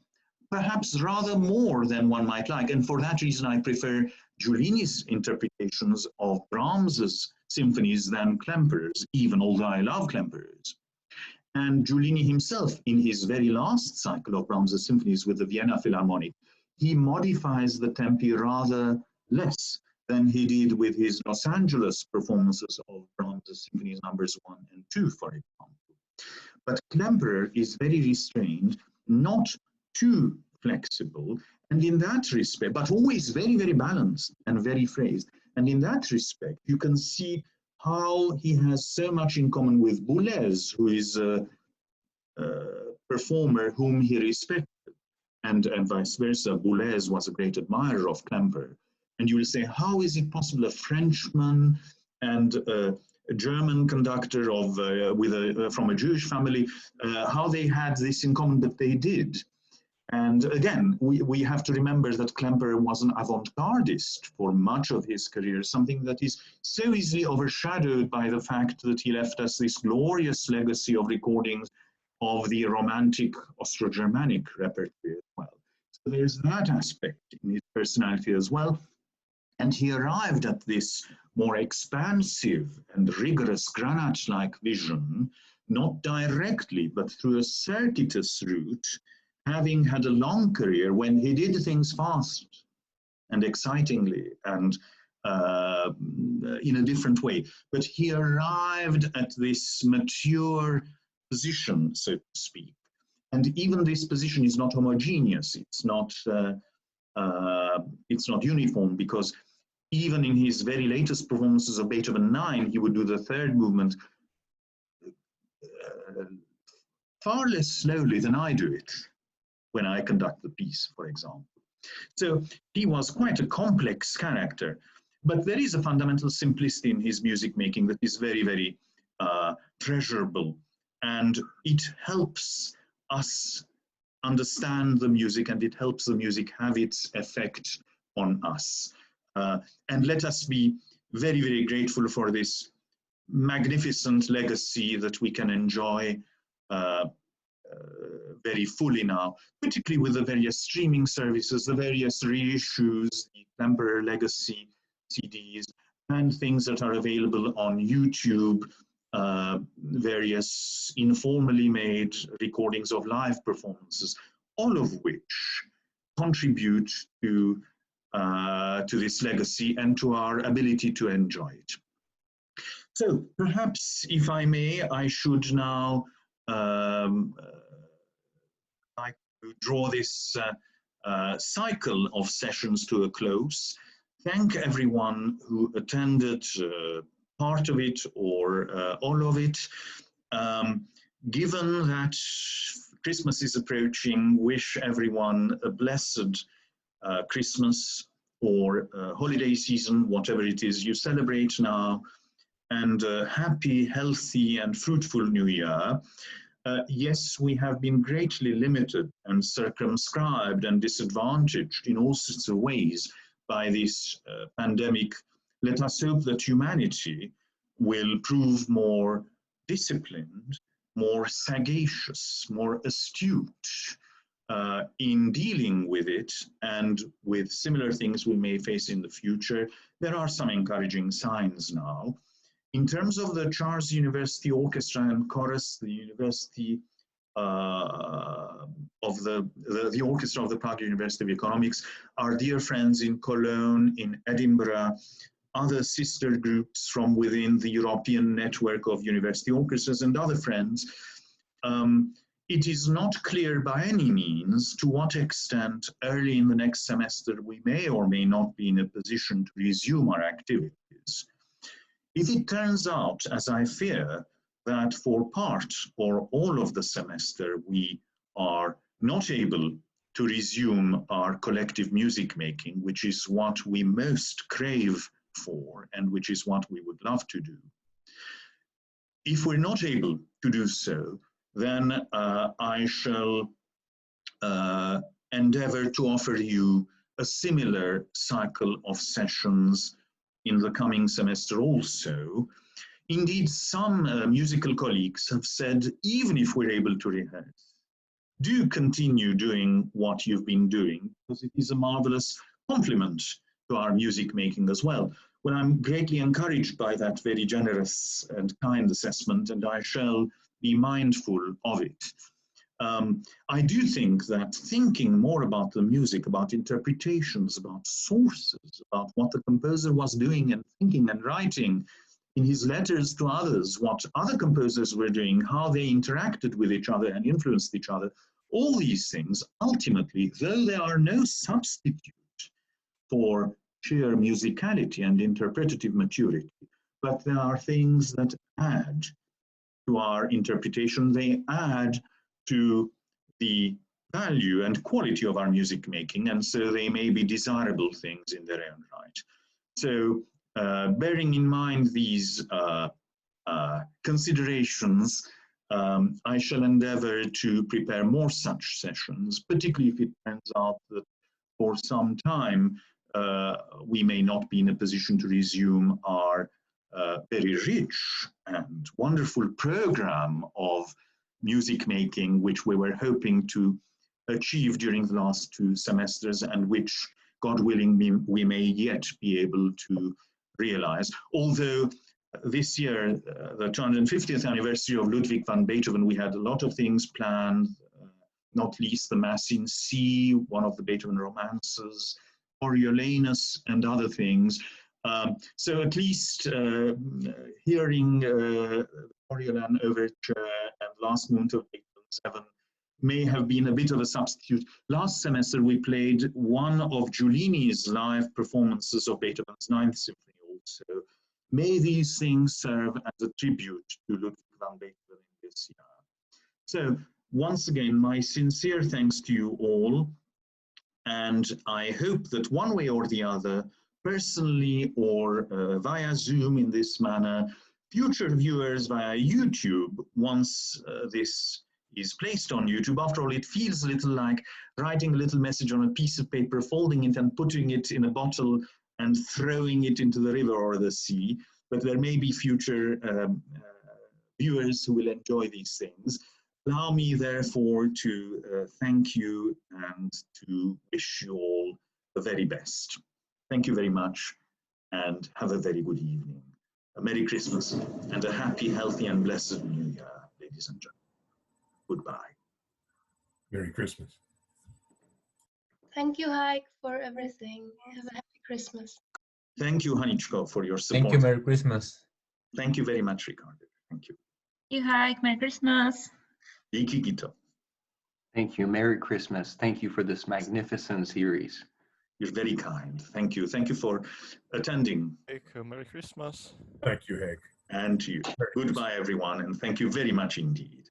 perhaps rather more than one might like. And for that reason, I prefer Giulini's interpretations of Brahms's symphonies than Klemperer's, even although I love Klemperer's. And Giulini himself, in his very last cycle of Brahms's symphonies with the Vienna Philharmonic, he modifies the tempi rather less than he did with his Los Angeles performances of Brahms's symphonies numbers 1 and 2, for example. But Klemperer is very restrained, not too flexible, and in that respect, but always very, very balanced and very phrased. And in that respect, you can see how he has so much in common with Boulez, who is a performer whom he respected, and vice versa. Boulez was a great admirer of Klemperer. And you will say, how is it possible a Frenchman and a German conductor of, from a Jewish family, how they had this in common, but they did. And again, we have to remember that Klemperer was an avant-gardist for much of his career, something that is so easily overshadowed by the fact that he left us this glorious legacy of recordings of the romantic Austro-Germanic repertoire as well. So there's that aspect in his personality as well. And he arrived at this more expansive and rigorous Granach-like vision, not directly, but through a circuitous route, having had a long career when he did things fast and excitingly and in a different way. But he arrived at this mature position, so to speak. And even this position is not homogeneous. It's not uniform, because even in his very latest performances of Beethoven 9, he would do the third movement far less slowly than I do it when I conduct the piece, for example. So he was quite a complex character, but there is a fundamental simplicity in his music making that is very, very treasurable, and it helps us understand the music, and it helps the music have its effect on us. And let us be very, very grateful for this magnificent legacy that we can enjoy very fully now, particularly with the various streaming services, the various reissues, the Klemperer Legacy CDs, and things that are available on YouTube, various informally made recordings of live performances, all of which contribute to this legacy and to our ability to enjoy it. So perhaps, if I may, I should now like to draw this cycle of sessions to a close. Thank everyone who attended part of it or all of it. Given that Christmas is approaching, wish everyone a blessed Christmas or holiday season, whatever it is you celebrate now, and a happy, healthy, and fruitful New Year. Yes, we have been greatly limited and circumscribed and disadvantaged in all sorts of ways by this pandemic. Let us hope that humanity will prove more disciplined, more sagacious, more astute in dealing with it and with similar things we may face in the future. There are some encouraging signs now. In terms of the Charles University Orchestra and Chorus, the University of the Orchestra of the Prague University of Economics, our dear friends in Cologne, in Edinburgh, other sister groups from within the European network of university orchestras and other friends, it is not clear by any means to what extent early in the next semester we may or may not be in a position to resume our activities. If it turns out, as I fear, that for part or all of the semester we are not able to resume our collective music making, which is what we most crave for and which is what we would love to do. If we're not able to do so, then I shall endeavor to offer you a similar cycle of sessions in the coming semester also. Indeed, some musical colleagues have said, even if we're able to rehearse, do continue doing what you've been doing, because it is a marvelous compliment to our music making as well. Well, I'm greatly encouraged by that very generous and kind assessment, and I shall be mindful of it. I do think that thinking more about the music, about interpretations, about sources, about what the composer was doing and thinking and writing in his letters to others, what other composers were doing, how they interacted with each other and influenced each other, all these things, ultimately, though they are no substitute for sheer musicality and interpretative maturity, but there are things that add to our interpretation, they add to the value and quality of our music making, and so they may be desirable things in their own right. So bearing in mind these considerations, I shall endeavor to prepare more such sessions, particularly if it turns out that for some time we may not be in a position to resume our very rich and wonderful program of music making, which we were hoping to achieve during the last 2 semesters, and which, God willing, we may yet be able to realize. Although this year, the 250th anniversary of Ludwig van Beethoven, we had a lot of things planned, not least the Mass in C, one of the Beethoven romances, Coriolanus, and other things. So at least hearing Coriolan Overture and Last Movement of Beethoven 7 may have been a bit of a substitute. Last semester we played one of Giulini's live performances of Beethoven's 9th Symphony also. May these things serve as a tribute to Ludwig van Beethoven in this year. So once again, my sincere thanks to you all, and I hope that one way or the other, personally or via Zoom in this manner, future viewers via YouTube, once this is placed on YouTube, after all, it feels a little like writing a little message on a piece of paper, folding it and putting it in a bottle and throwing it into the river or the sea, but there may be future viewers who will enjoy these things. Allow me, therefore, to thank you and to wish you all the very best. Thank you very much, and have a very good evening. A Merry Christmas and a happy, healthy, and blessed New Year, ladies and gentlemen. Goodbye. Merry Christmas. Thank you, Haig, for everything. Have a happy Christmas. Thank you, Hanichko, for your support. Thank you. Merry Christmas. Thank you very much, Ricardo. Thank you. Thank you, Haig. Merry Christmas. Thank you. Merry Christmas. Thank you for this magnificent series. You're very kind. Thank you. Thank you for attending. Merry Christmas. Thank you, Haig. And to you. Goodbye, everyone, and thank you very much indeed.